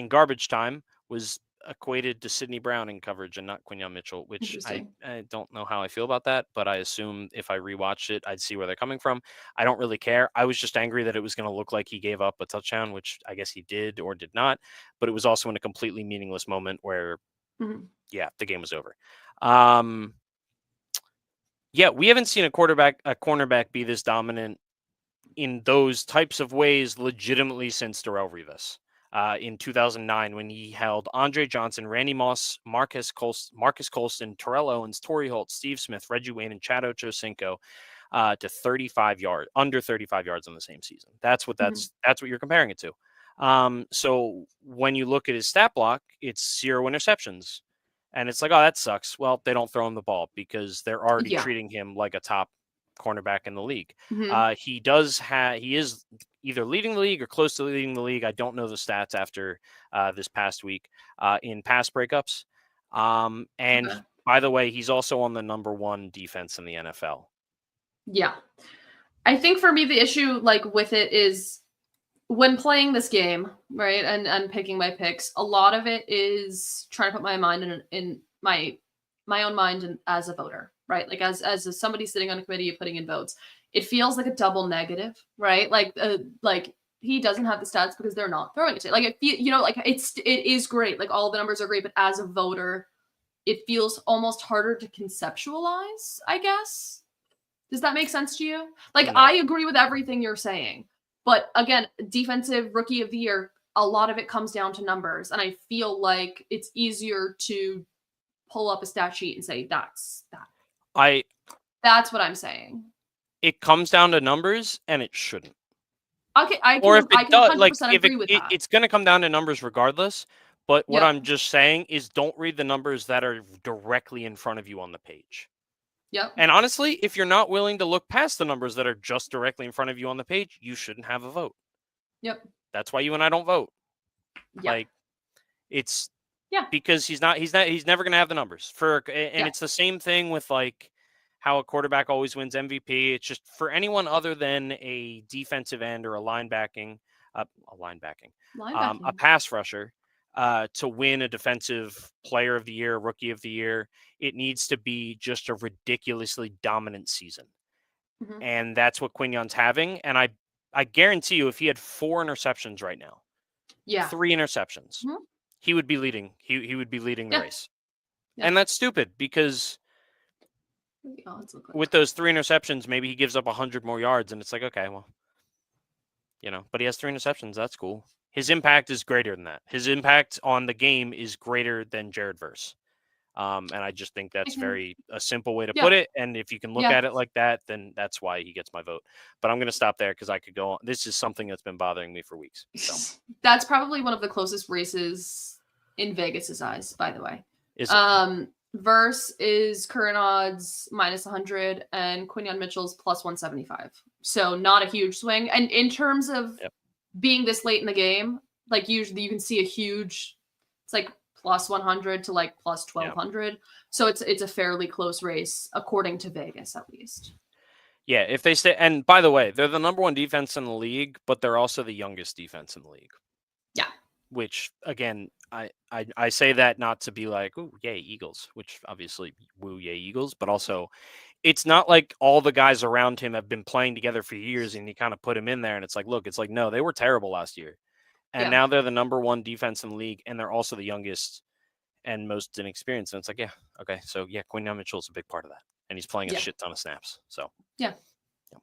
garbage time was equated to Sidney Brown in coverage and not Quinyon Mitchell, which I don't know how I feel about that, but I assume if I rewatched it, I'd see where they're coming from. I don't really care. I was just angry that it was going to look like he gave up a touchdown, which I guess he did or did not, but it was also in a completely meaningless moment where, the game was over. Yeah, we haven't seen a cornerback be this dominant in those types of ways legitimately since Darrelle Revis. In 2009, when he held Andre Johnson, Randy Moss, Marcus Colston, Terrell Owens, Torrey Holt, Steve Smith, Reggie Wayne, and Chad Ochocinco to 35 yards, under 35 yards in the same season. That's what you're comparing it to. So when you look at his stat block, it's 0 interceptions. And it's like, oh, that sucks. Well, they don't throw him the ball because they're already treating him like a top cornerback in the league. He is either leading the league or close to leading the league. I don't know the stats after this past week in pass breakups. And by the way, he's also on the number 1 defense in the NFL. Yeah. I think for me, the issue with it is when playing this game, right, and picking my picks, a lot of it is trying to put my mind in my own mind and as a voter, right? Like as somebody sitting on a committee putting in votes, it feels like a double negative, right? Like he doesn't have the stats because they're not throwing it to. Like it is great. Like all the numbers are great, but as a voter, it feels almost harder to conceptualize, I guess. Does that make sense to you? Like, no. I agree with everything you're saying. But again, defensive rookie of the year, a lot of it comes down to numbers. And I feel like it's easier to pull up a stat sheet and say, that's that. That's what I'm saying. It comes down to numbers, and it shouldn't. Okay, I can 100% agree with that. It's going to come down to numbers regardless. But what I'm just saying is don't read the numbers that are directly in front of you on the page. Yep. And honestly, if you're not willing to look past the numbers that are just directly in front of you on the page, you shouldn't have a vote. Yep. That's why you and I don't vote. Yep. Like, it's because he's never going to have the numbers it's the same thing with like how a quarterback always wins MVP. It's just for anyone other than a defensive end or a pass rusher. To win a defensive player of the year, rookie of the year, it needs to be just a ridiculously dominant season. Mm-hmm. And that's what Quinyon's having. And I guarantee you, if he had 4 interceptions right now, 3 interceptions, he would be leading. He would be leading the race. Yeah. And that's stupid because with those 3 interceptions, maybe he gives up 100 more yards. And it's like, okay, well, but he has 3 interceptions. That's cool. His impact is greater than that. His impact on the game is greater than Jared Verse. And I just think that's a simple way to put it. And if you can look at it like that, then that's why he gets my vote. But I'm going to stop there because I could go on. This is something that's been bothering me for weeks. So. That's probably one of the closest races in Vegas's eyes, by the way. Is it? Verse is current odds -100 and Quinyon Mitchell's +175. So not a huge swing. And in terms of being this late in the game, like usually you can see a huge, it's like plus 100 to like plus 1200. So it's a fairly close race according to Vegas, at least. Yeah, if they stay, and by the way, they're the number 1 defense in the league, but they're also the youngest defense in the league. Yeah. Which again, I say that not to be like, ooh, yay, Eagles, which obviously woo, yay, Eagles, but also it's not like all the guys around him have been playing together for years and you kind of put him in there and it's like, look, it's like, no, they were terrible last year. And now they're the number 1 defense in the league and they're also the youngest and most inexperienced. And it's like, yeah, okay. So yeah, Quinyon Mitchell's a big part of that. And he's playing a shit ton of snaps. So yeah. All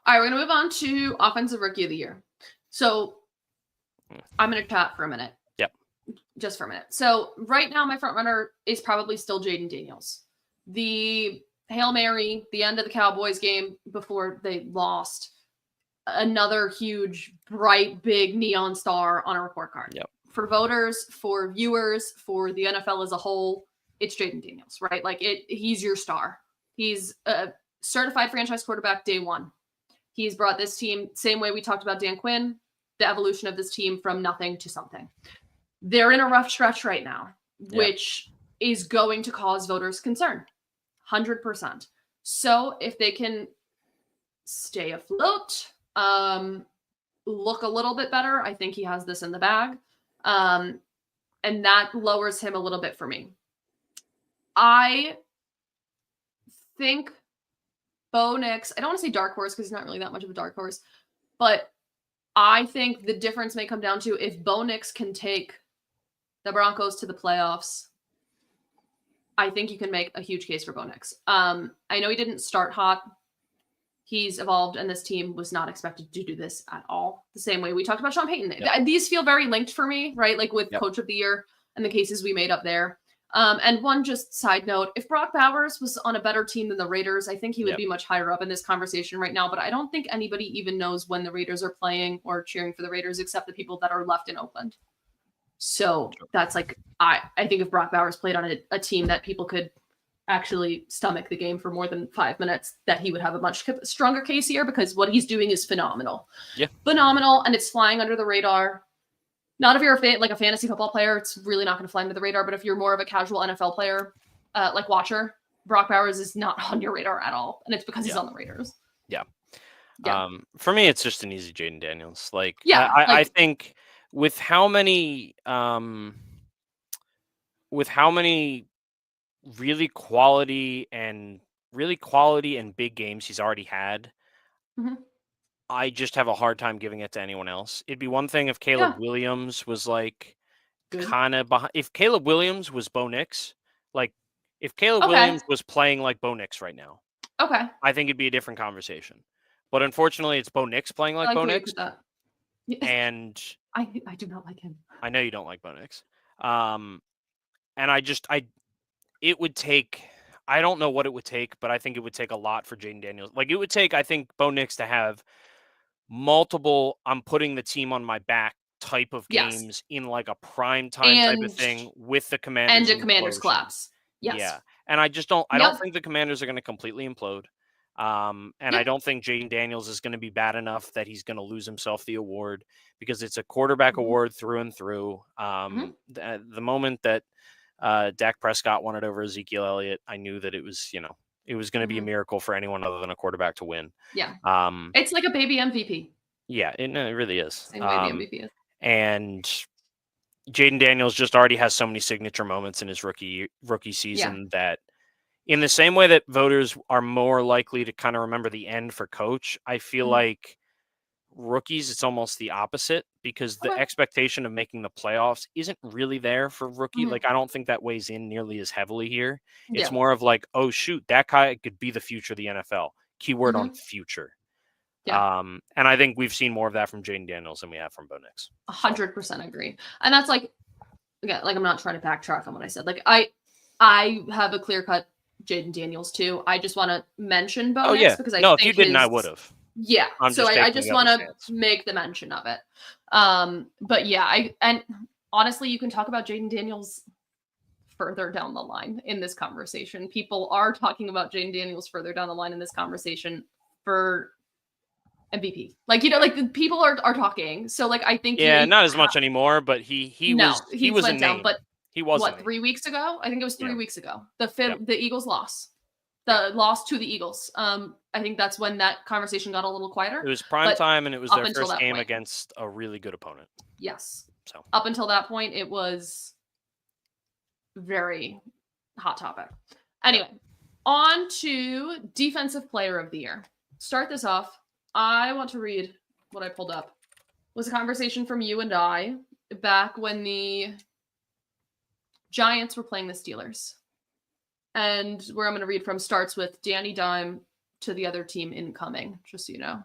right, we're gonna move on to offensive rookie of the year. So I'm gonna chat for a minute. Yep. Just for a minute. So right now, my front runner is probably still Jaden Daniels. The Hail Mary, the end of the Cowboys game before they lost, another huge, bright, big neon star on a report card. Yep. For voters, for viewers, for the NFL as a whole, it's Jaden Daniels, right? Like he's your star. He's a certified franchise quarterback day one. He's brought this team, same way we talked about Dan Quinn, the evolution of this team from nothing to something. They're in a rough stretch right now, which is going to cause voters concern. 100%. So if they can stay afloat, look a little bit better, I think he has this in the bag. And that lowers him a little bit for me. I think Bo Nix, I don't want to say dark horse because he's not really that much of a dark horse, but I think the difference may come down to if Bo Nix can take the Broncos to the playoffs. I think you can make a huge case for Bo Nix. I know he didn't start hot. He's evolved, and this team was not expected to do this at all. The same way we talked about Sean Payton. Yep. These feel very linked for me, right? Like with Coach of the Year and the cases we made up there. And one just side note, if Brock Bowers was on a better team than the Raiders, I think he would be much higher up in this conversation right now. But I don't think anybody even knows when the Raiders are playing or cheering for the Raiders except the people that are left in Oakland. So that's like, I think if Brock Bowers played on a team that people could actually stomach the game for more than 5 minutes, that he would have a much stronger case here because what he's doing is phenomenal. Yeah. Phenomenal. And it's flying under the radar. Not if you're a fantasy football player, it's really not going to fly under the radar. But if you're more of a casual NFL player, like watcher, Brock Bowers is not on your radar at all. And it's because he's on the Raiders. Yeah. For me, it's just an easy Jaden Daniels. I think with how many really quality and big games he's already had, I just have a hard time giving it to anyone else. It'd be one thing if Caleb Williams was like kind of behind. If Caleb Williams was Bo Nix, like if Caleb Williams was playing like Bo Nix right now, I think it'd be a different conversation. But unfortunately, it's Bo Nix playing like Bo Nix. And I do not like him. I know you don't like Bo Nix. And it would take, I don't know what it would take, but I think it would take a lot for Jaden Daniels. Like it would take, I think, Bo Nix to have multiple, I'm putting the team on my back type of games in like a prime time type of thing with the Commanders. And a Commanders collapse. Yes. Yeah. And I just don't, I don't think the Commanders are going to completely implode. I don't think Jaden Daniels is going to be bad enough that he's going to lose himself the award because it's a quarterback award through and through. The moment that Dak Prescott won it over Ezekiel Elliott, I knew that it was, it was going to be a miracle for anyone other than a quarterback to win. Yeah. It's like a baby MVP. Yeah, it really is. Same way the MVP is. And Jaden Daniels just already has so many signature moments in his rookie season that in the same way that voters are more likely to kind of remember the end for coach, I feel like rookies, it's almost the opposite because the expectation of making the playoffs isn't really there for rookie. Like, I don't think that weighs in nearly as heavily here. It's more of like, oh, shoot, that guy could be the future of the NFL. Keyword on future. Yeah. And I think we've seen more of that from Jaden Daniels than we have from Bo Nix. 100% agree. And that's like, again, like I'm not trying to backtrack on what I said. Like I have a clear cut Jaden Daniels too. I just want to mention Bo Nix because I think if you didn't, I would have. Yeah. So I just want to make the mention of it. But yeah, and honestly, you can talk about Jaden Daniels further down the line in this conversation. People are talking about Jaden Daniels further down the line in this conversation for MVP. Like, like the people are talking. So like I think not as much anymore, but he was a went down, name. but He was what, 3 weeks ago? I think it was 3 Yeah. weeks ago. The Eagles loss. The loss to the Eagles. I think that's when that conversation got a little quieter. It was prime time, and it was up their until first that game point. against a really good opponent. Yes. So Up until that point, it was very hot topic. Anyway, on to Defensive Player of the Year. Start this off. I want to read what I pulled up. It was a conversation from you and I back when the Giants were playing the Steelers. And where I'm going to read from starts with Danny Dime to the other team incoming, just so you know.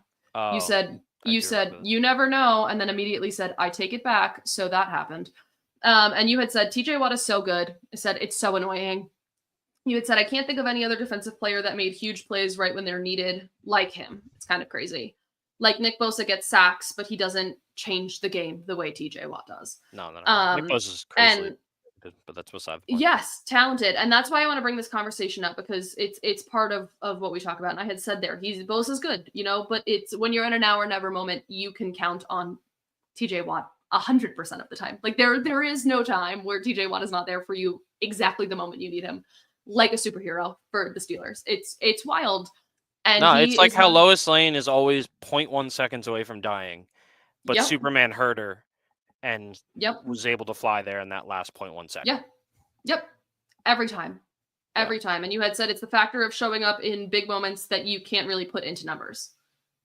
You said, you never know, and then immediately said, I take it back. So that happened. And you had said, TJ Watt is so good. I said, it's so annoying. You had said, I can't think of any other defensive player that made huge plays right when they're needed like him. It's kind of crazy. Like Nick Bosa gets sacks, but he doesn't change the game the way TJ Watt does. No. Nick Bosa's crazy. But that's beside the point. Yes, talented. And that's why I want to bring this conversation up, because it's part of what we talk about. And I had said there, Bosa's good, but it's when you're in a now or never moment, you can count on TJ Watt 100% of the time. Like there is no time where TJ Watt is not there for you exactly the moment you need him, like a superhero for the Steelers. It's wild. And no, it's like how Lois Lane is always 0.1 seconds away from dying, but Yep. Superman hurt her and Yep. was able to fly there in that last 0.1 second. Yep. Every time. And you had said it's the factor of showing up in big moments that you can't really put into numbers.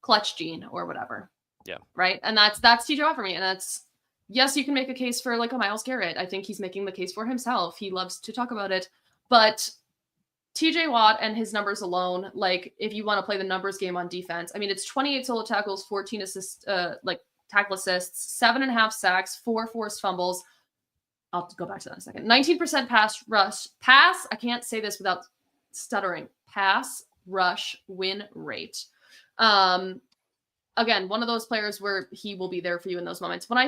Clutch gene or whatever. Yeah. Right. And that's TJ Watt for me. And that's, yes, you can make a case for like a Myles Garrett. I think he's making the case for himself. He loves to talk about it. But TJ Watt and his numbers alone, like if you want to play the numbers game on defense, I mean, it's 28 solo tackles, 14 assists, tackle assists, 7.5 sacks, 4 forced fumbles. I'll go back to that in a second. 19% pass rush. I can't say this without stuttering. Pass rush win rate. Again, one of those players where he will be there for you in those moments. When I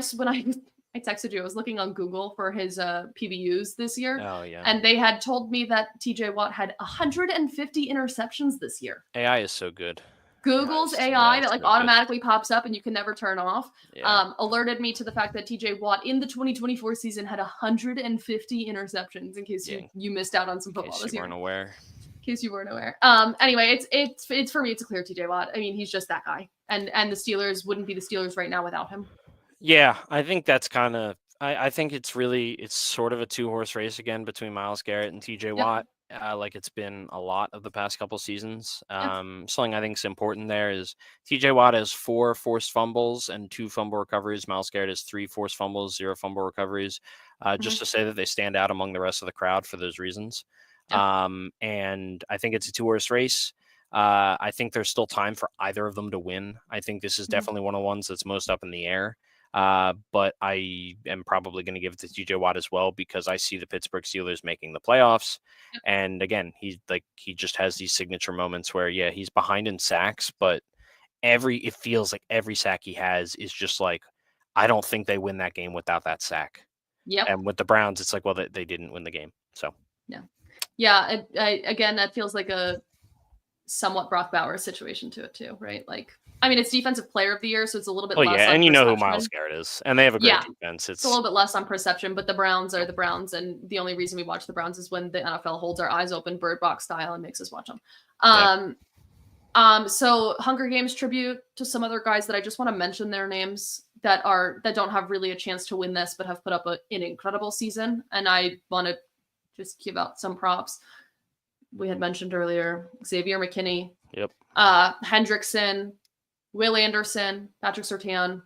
texted you, I was looking on Google for his PBUs this year. Oh, yeah. And they had told me that TJ Watt had 150 interceptions this year. AI is so good. Google's AI that automatically pops up and you can never turn off, alerted me to the fact that TJ Watt in the 2024 season had 150 interceptions, in case you missed out on some football this year. In case you weren't aware. Anyway, it's for me, it's a clear TJ Watt. I mean, he's just that guy. And the Steelers wouldn't be the Steelers right now without him. Yeah, I think that's kind of I think it's sort of a 2-horse race again between Myles Garrett and TJ Watt. Like it's been a lot of the past couple seasons. Something I think is important there is TJ Watt has 4 forced fumbles and 2 fumble recoveries. Myles Garrett has 3 forced fumbles, 0 fumble recoveries. Just to say that they stand out among the rest of the crowd for those reasons. And I think it's a 2-horse race. I think there's still time for either of them to win. I think this is definitely one of the ones that's most up in the air. But I am probably going to give it to TJ Watt as well, because I see the Pittsburgh Steelers making the playoffs. And again, he just has these signature moments where, he's behind in sacks, but it feels like every sack he has is just like, I don't think they win that game without that sack. And with the Browns, it's like, well, they didn't win the game. So, again, that feels like a somewhat Brock Bowers situation to it too, right? Like, I mean, it's Defensive Player of the Year, so it's a little bit less. And you know who Myles Garrett is, and they have a great defense. It's a little bit less on perception, but the Browns are the Browns, and the only reason we watch the Browns is when the NFL holds our eyes open, Bird Box style, and makes us watch them. So Hunger Games tribute to some other guys that I just want to mention their names that don't have really a chance to win this, but have put up an incredible season, and I want to just give out some props. We had mentioned earlier Xavier McKinney, Hendrickson, Will Anderson, Patrick Surtain.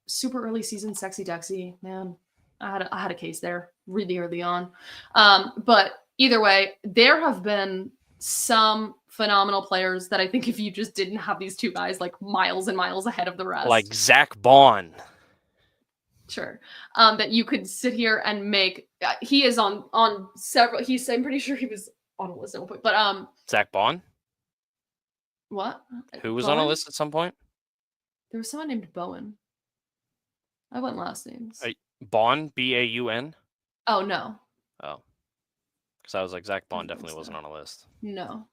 Super early season, Sexy Dexy, man. I had a case there really early on. But either way, there have been some phenomenal players that I think if you just didn't have these two guys like miles and miles ahead of the rest. Like Zach Bond. Sure. That you could sit here and make. He is on several. I'm pretty sure he was on a list at one point. But Zach Bond. What? Who was on a list at some point? There was someone named Bowen. I went last names. Baun, Baun. Oh no. Oh, because I was like Zach Bond definitely wasn't on a list. No.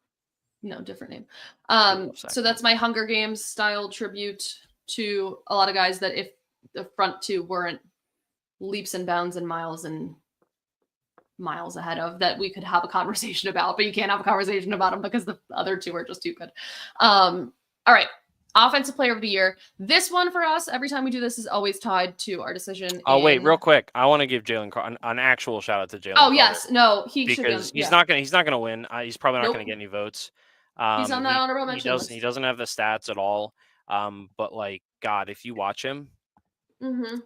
No, different name. love So that's my Hunger Games style tribute to a lot of guys that if the front two weren't leaps and bounds and miles ahead of, that we could have a conversation about, but you can't have a conversation about them because the other two are just too good. All right. Offensive player of the year. This one for us, every time we do this, is always tied to our decision. Oh, wait, real quick. I want to give Jalen an actual shout out to Jalen. Oh, yes. No, he should be. Because he's not gonna win. He's probably not gonna get any votes. He's on that honorable mention list. He doesn't have the stats at all. But like, God, if you watch him,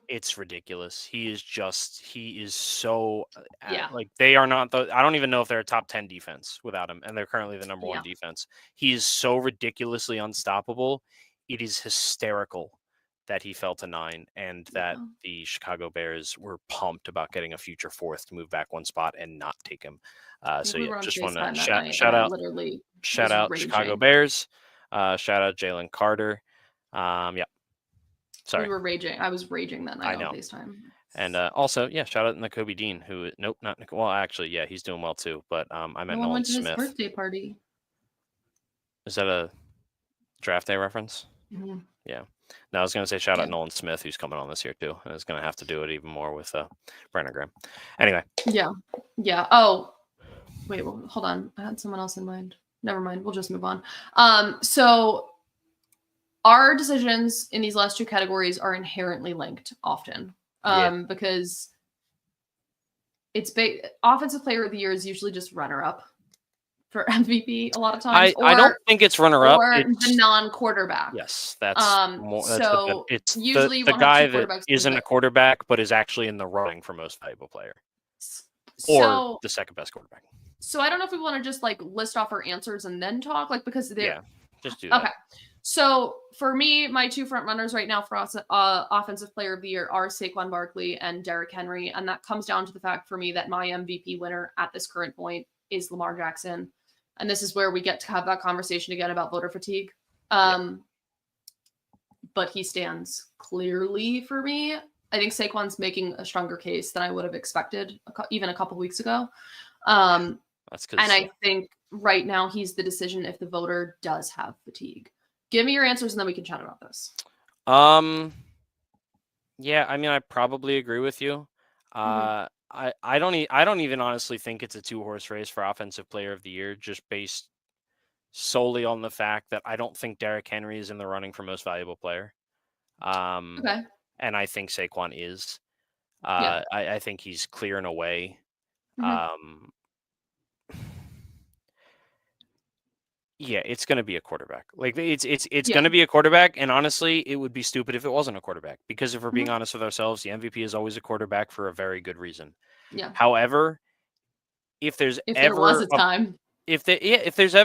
it's ridiculous. He is so like, they are not I don't even know if they're a top 10 defense without him, and they're currently the number one defense. He is so ridiculously unstoppable. It is hysterical that he fell to 9 and that the Chicago Bears were pumped about getting a future fourth to move back one spot and not take him. So yeah, just want to shout out Chicago Bears. Shout out Jalen Carter. Yeah. Sorry. We were raging. I was raging that night on FaceTime. And also, yeah, shout out N'Kobe Dean, who well, actually, yeah, he's doing well too. But I meant Nolan went to Smith. His birthday party. Is that a draft day reference? Yeah. No, I was gonna say shout out Nolan Smith, who's coming on this year too, and is gonna have to do it even more with Brandon Graham. Anyway. Yeah. Oh, wait. Well, hold on. I had someone else in mind. Never mind. We'll just move on. So our decisions in these last two categories are inherently linked often, because it's offensive player of the year is usually just runner up for MVP a lot of times. I don't think it's runner up. Or the non-quarterback. Yes, that's more. So it's usually the guy that isn't a quarterback but is actually in the running for most valuable player, or the second best quarterback. So I don't know if we want to just like list off our answers and then talk, like, because they're just do that. Okay. So for me, my two front runners right now for us, offensive player of the year are Saquon Barkley and Derrick Henry. And that comes down to the fact for me that my MVP winner at this current point is Lamar Jackson. And this is where we get to have that conversation again about voter fatigue. But he stands clearly for me. I think Saquon's making a stronger case than I would have expected even a couple weeks ago. That's and I think right now he's the decision if the voter does have fatigue. Give me your answers and then we can chat about this. Yeah, I mean, I probably agree with you. I don't even honestly think it's a 2-horse race for offensive player of the year, just based solely on the fact that I don't think Derrick Henry is in the running for most valuable player. Okay. And I think Saquon is. I think he's clear and away. Yeah, it's going to be a quarterback. Like it's going to be a quarterback, and honestly, it would be stupid if it wasn't a quarterback, because if we're being honest with ourselves, the MVP is always a quarterback for a very good reason. Yeah. However, if there's ever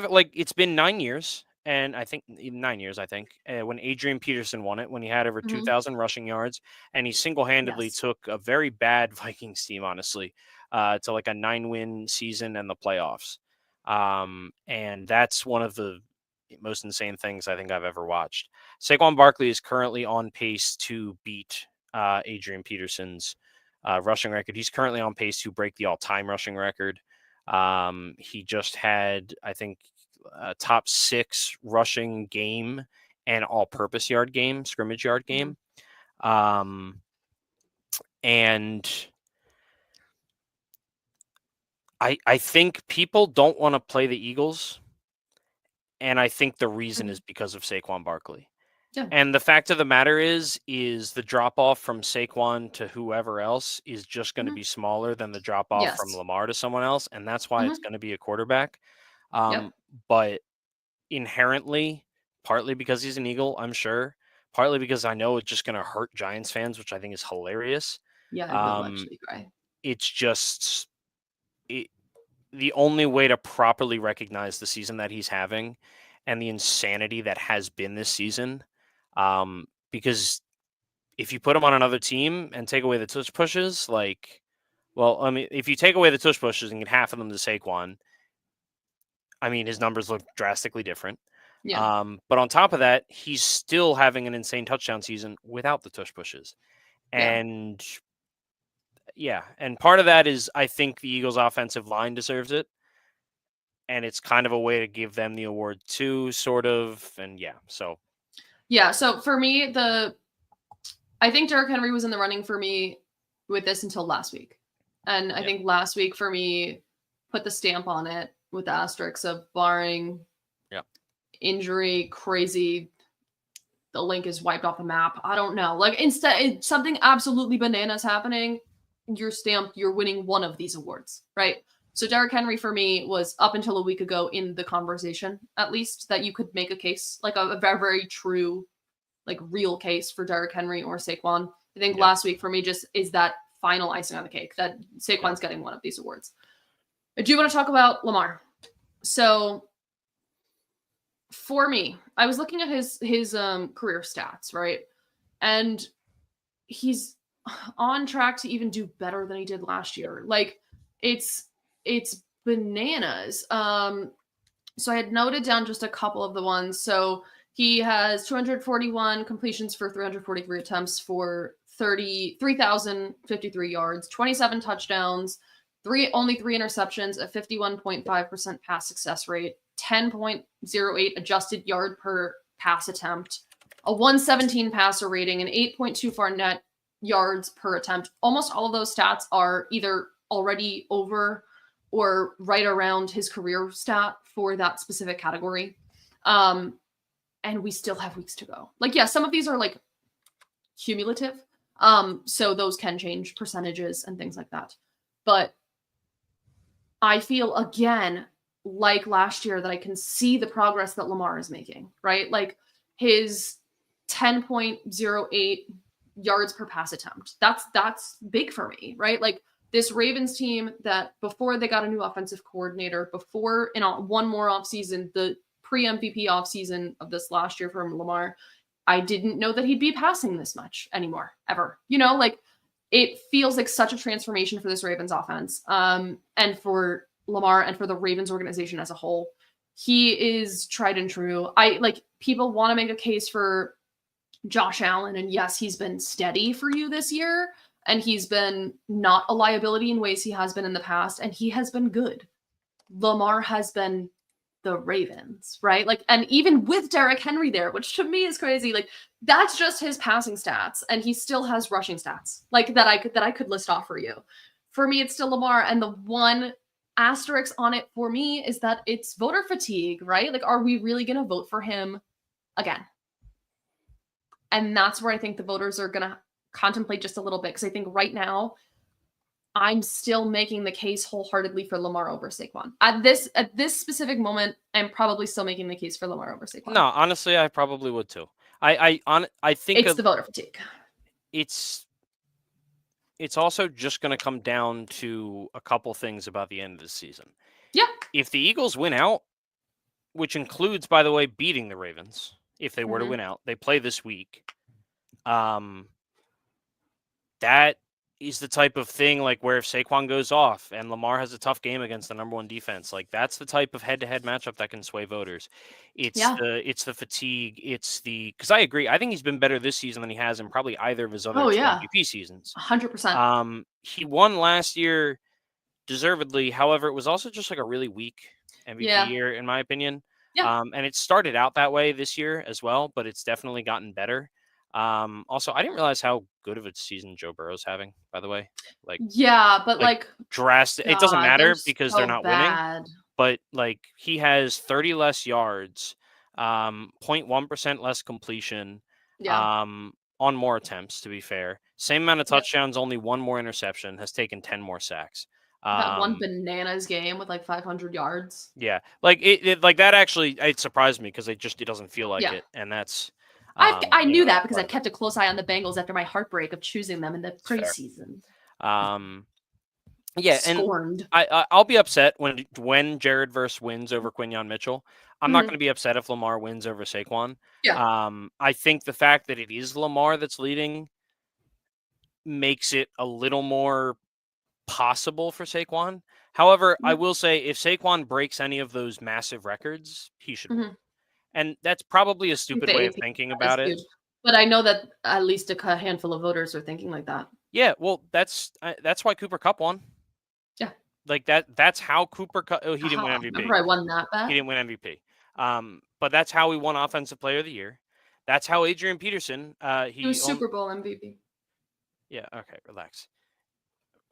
like, it's been 9 years, and I think 9 years, when Adrian Peterson won it, when he had over 2,000 rushing yards, and he single-handedly took a very bad Vikings team, honestly, to like a 9-win season and the playoffs. And that's one of the most insane things I think I've ever watched. Saquon Barkley is currently on pace to beat Adrian Peterson's rushing record. He's currently on pace to break the all-time rushing record. He just had, I think, a top 6 rushing game and all-purpose yard game, scrimmage yard game. And I think people don't want to play the Eagles, and I think the reason is because of Saquon Barkley. Yeah. And the fact of the matter is the drop-off from Saquon to whoever else is just going to be smaller than the drop-off from Lamar to someone else, and that's why it's going to be a quarterback. But inherently, partly because he's an Eagle, I'm sure, partly because I know it's just going to hurt Giants fans, which I think is hilarious. Yeah, I will actually cry. It's just the only way to properly recognize the season that he's having and the insanity that has been this season. Because if you put him on another team and take away the tush pushes, like, well, I mean, if you take away the tush pushes and get half of them to Saquon, I mean, his numbers look drastically different. Yeah. But on top of that, he's still having an insane touchdown season without the tush pushes. And and part of that is I think the Eagles' offensive line deserves it. and it's kind of a way to give them the award too, sort of. And so for me, I think Derrick Henry was in the running for me with this until last week. And I think last week for me put the stamp on it with the asterisks of barring injury, crazy, the link is wiped off the map. I don't know. Like instead, something absolutely bananas happening, you're winning one of these awards, right? So Derrick Henry for me was up until a week ago in the conversation, at least, that you could make a case, like a very, very true, like real case for Derrick Henry or Saquon. I think last week for me just is that final icing on the cake that Saquon's getting one of these awards. I do want to talk about Lamar. So for me, I was looking at his career stats, right? And he's on track to even do better than he did last year. Like it's bananas. So I had noted down just a couple of the ones. So he has 241 completions for 343 attempts for 3,053 yards, 27 touchdowns, only 3 interceptions, a 51.5% pass success rate, 10.08 adjusted yard per pass attempt, a 117 passer rating, and 8.24 net yards per attempt. Almost all of those stats are either already over or right around his career stat for that specific category. And we still have weeks to go. Like, some of these are like cumulative. So those can change percentages and things like that. But I feel again, like last year, that I can see the progress that Lamar is making, right? Like his 10.08 yards per pass attempt. That's big for me, right? Like this Ravens team that before they got a new offensive coordinator, before one more offseason, the pre-MVP offseason of this last year from Lamar, I didn't know that he'd be passing this much anymore, ever. Like it feels like such a transformation for this Ravens offense, and for Lamar and for the Ravens organization as a whole. He is tried and true. People want to make a case for Josh Allen, and yes, he's been steady for you this year, and he's been not a liability in ways he has been in the past, and he has been good. Lamar has been the Ravens, right? Like, and even with Derrick Henry there, which to me is crazy, like that's just his passing stats, and he still has rushing stats like that I could list off for you. For me, it's still Lamar, and the one asterisk on it for me is that it's voter fatigue, right? Like, are we really going to vote for him again? And that's where I think the voters are going to contemplate just a little bit, because I think right now I'm still making the case wholeheartedly for Lamar over Saquon. At this specific moment, I'm probably still making the case for Lamar over Saquon. No, honestly, I probably would too. I think it's the voter fatigue. It's also just going to come down to a couple things about the end of the season. Yeah. If the Eagles win out, which includes, by the way, beating the Ravens, if they were to win out, they play this week. That is the type of thing like where if Saquon goes off and Lamar has a tough game against the number one defense, like that's the type of head-to-head matchup that can sway voters. It's the fatigue. It's because I agree. I think he's been better this season than he has in probably either of his other MVP seasons. 100%. He won last year deservedly. However, it was also just like a really weak MVP year, in my opinion. Yeah. And it started out that way this year as well, but it's definitely gotten better. Also, I didn't realize how good of a season Joe Burrow's having, by the way. But drastic. It doesn't matter because they're not winning. But like he has 30 less yards, 0.1% less completion, on more attempts, to be fair. Same amount of touchdowns, only one more interception, has taken 10 more sacks. That one bananas game with like 500 yards. Yeah. Like it like that actually it surprised me because it doesn't feel like it. And that's I knew that because I kept a close eye on the Bengals after my heartbreak of choosing them in the preseason. Scorned. And I'll be upset when Jared Verse wins over Quinyon Mitchell. I'm not going to be upset if Lamar wins over Saquon. Yeah. I think the fact that it is Lamar that's leading makes it a little more possible for Saquon. However, I will say if Saquon breaks any of those massive records, he should win. And that's probably a stupid way of thinking about it. Huge. But I know that at least a handful of voters are thinking like that. Yeah, well, that's why Cooper Kupp won. Yeah. Like that's how Cooper Kupp. Oh, he didn't win Aha, MVP. remember I won that bet? He didn't win MVP. But that's how he won Offensive Player of the Year. That's how Adrian Peterson. He was Super Bowl MVP. Yeah. Okay. Relax.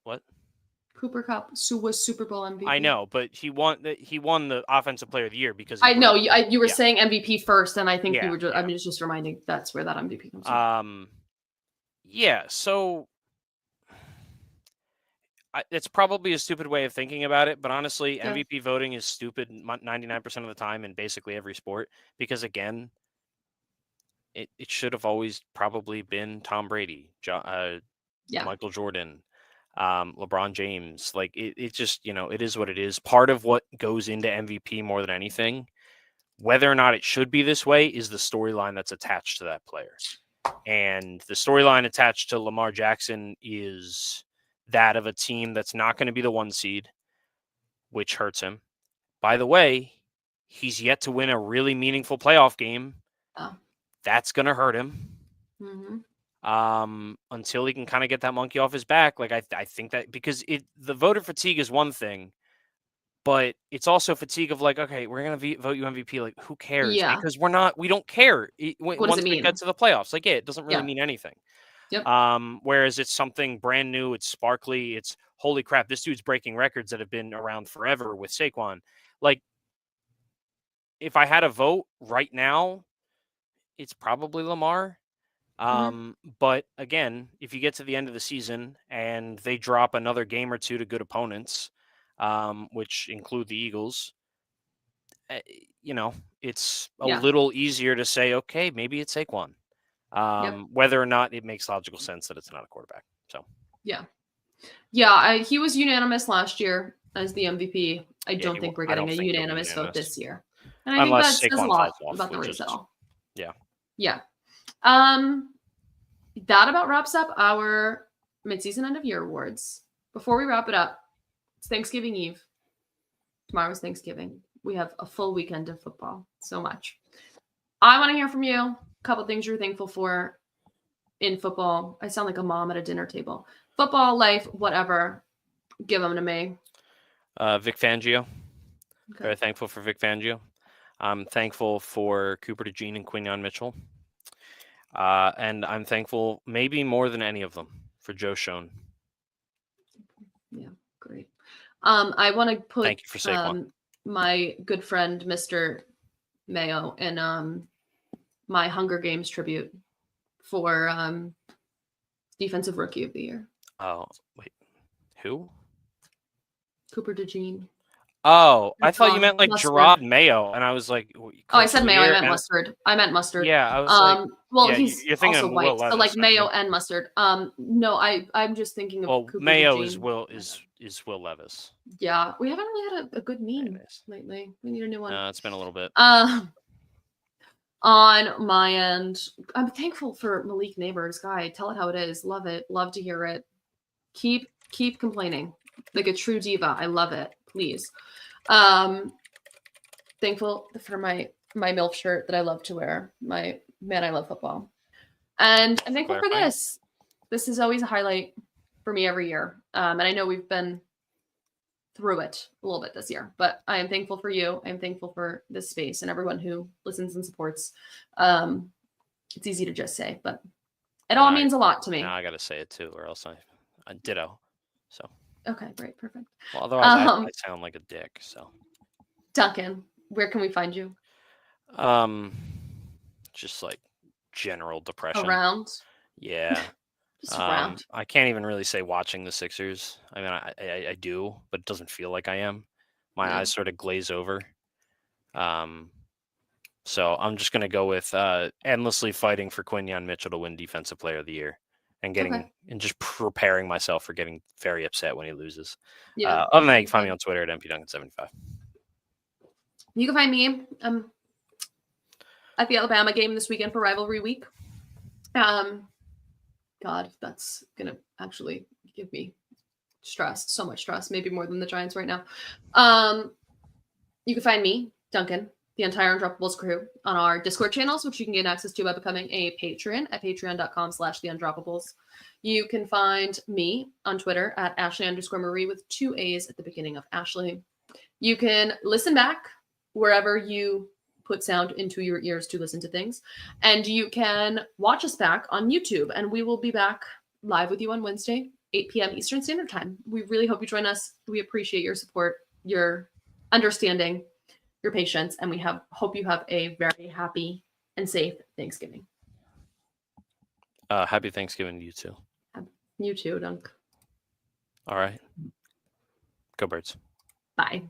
What? Cooper Kupp was Super Bowl MVP. I know, but he won the Offensive Player of the Year because I know you were yeah. saying MVP first, and I think Yeah, you were. yeah. I'm just reminding that's where that MVP comes from. Yeah. So it's probably a stupid way of thinking about it, but honestly, Yeah. MVP voting is stupid 99% of the time in basically every sport because again, it should have always probably been Tom Brady, Michael Jordan, LeBron James. Like it just, it is what it is. Part of what goes into MVP more than anything, whether or not it should be this way, is the storyline that's attached to that player. And the storyline attached to Lamar Jackson is that of a team that's not going to be the 1 seed, which hurts him. By the way, he's yet to win a really meaningful playoff game. Oh. That's going to hurt him. Mm-hmm. Until he can kind of get that monkey off his back. Like I think that because the voter fatigue is one thing, but it's also fatigue of like, okay, we're going to vote you MVP. Like, who cares? Yeah. Because we don't care once we get to the playoffs. Like, it doesn't really mean anything. Yep. Whereas it's something brand new, it's sparkly, it's holy crap, this dude's breaking records that have been around forever with Saquon. Like, if I had a vote right now, it's probably Lamar. But again, if you get to the end of the season and they drop another game or two to good opponents, which include the Eagles, it's a little easier to say, okay, maybe it's Saquon. Whether or not it makes logical sense that it's not a quarterback. So he was unanimous last year as the MVP. I don't think we're getting a unanimous vote this year, and I think that says a lot about the race at all. Yeah. That about wraps up our midseason end of year awards. Before we wrap it up, it's Thanksgiving Eve. Tomorrow's Thanksgiving. We have a full weekend of football. So much. I want to hear from you. A couple things you're thankful for in football. I sound like a mom at a dinner table. Football, life, whatever. Give them to me. Vic Fangio. Okay. Very thankful for Vic Fangio. I'm thankful for Cooper DeJean and Quinyon Mitchell. And I'm thankful, maybe more than any of them, for Joe Schoen. Yeah, great. I want to put thank you for Saquon. My good friend Mr. Mayo in my Hunger Games tribute for Defensive Rookie of the Year. Oh, wait. Who? Cooper DeJean. Oh, I thought you meant like Gerard Mayo, and I was like, oh, I said Mayo. I meant mustard. I meant mustard. Yeah, I was like, well, he's you're thinking also of white, Will Levis, so like Mayo and mustard. No, I'm just thinking of. Well, Cooper Mayo DeJean. is Will Levis. Yeah, we haven't really had a good meme lately. We need a new one. No, it's been a little bit. On my end, I'm thankful for Malik Neighbors. Guy, tell it how it is. Love it. Love to hear it. Keep complaining like a true diva. I love it. Please. Thankful for my MILF shirt that I love to wear. My Man, I Love Football. And I'm thankful for this. This is always a highlight for me every year. And I know we've been through it a little bit this year, but I am thankful for you. I'm thankful for this space and everyone who listens and supports. It's easy to just say, but it all means a lot to me. Now I got to say it too, or else I ditto. So. Okay, great, perfect. Well, otherwise I sound like a dick. So, Duncan, where can we find you? Just like general depression. Around. Yeah. Just around. I can't even really say watching the Sixers. I mean, I do, but it doesn't feel like I am. My eyes sort of glaze over. So I'm just gonna go with endlessly fighting for Quinyon Mitchell to win Defensive Player of the Year. And and just preparing myself for getting very upset when he loses. Yeah. Other than that, you can find me on Twitter at mpduncan75. You can find me at the Alabama game this weekend for Rivalry Week. God, that's gonna actually give me stress, so much stress, maybe more than the Giants right now. You can find me, Duncan, the entire Undroppables crew on our Discord channels, which you can gain access to by becoming a patron at patreon.com/theundroppables. You can find me on Twitter at Ashley_Marie with 2 A's at the beginning of Ashley. You can listen back wherever you put sound into your ears to listen to things. And you can watch us back on YouTube. And we will be back live with you on Wednesday, 8 p.m. Eastern Standard Time. We really hope you join us. We appreciate your support, your understanding, your patience, and we hope you have a very happy and safe Thanksgiving. Happy Thanksgiving to you too. You too, Dunk. All right. Go Birds. Bye.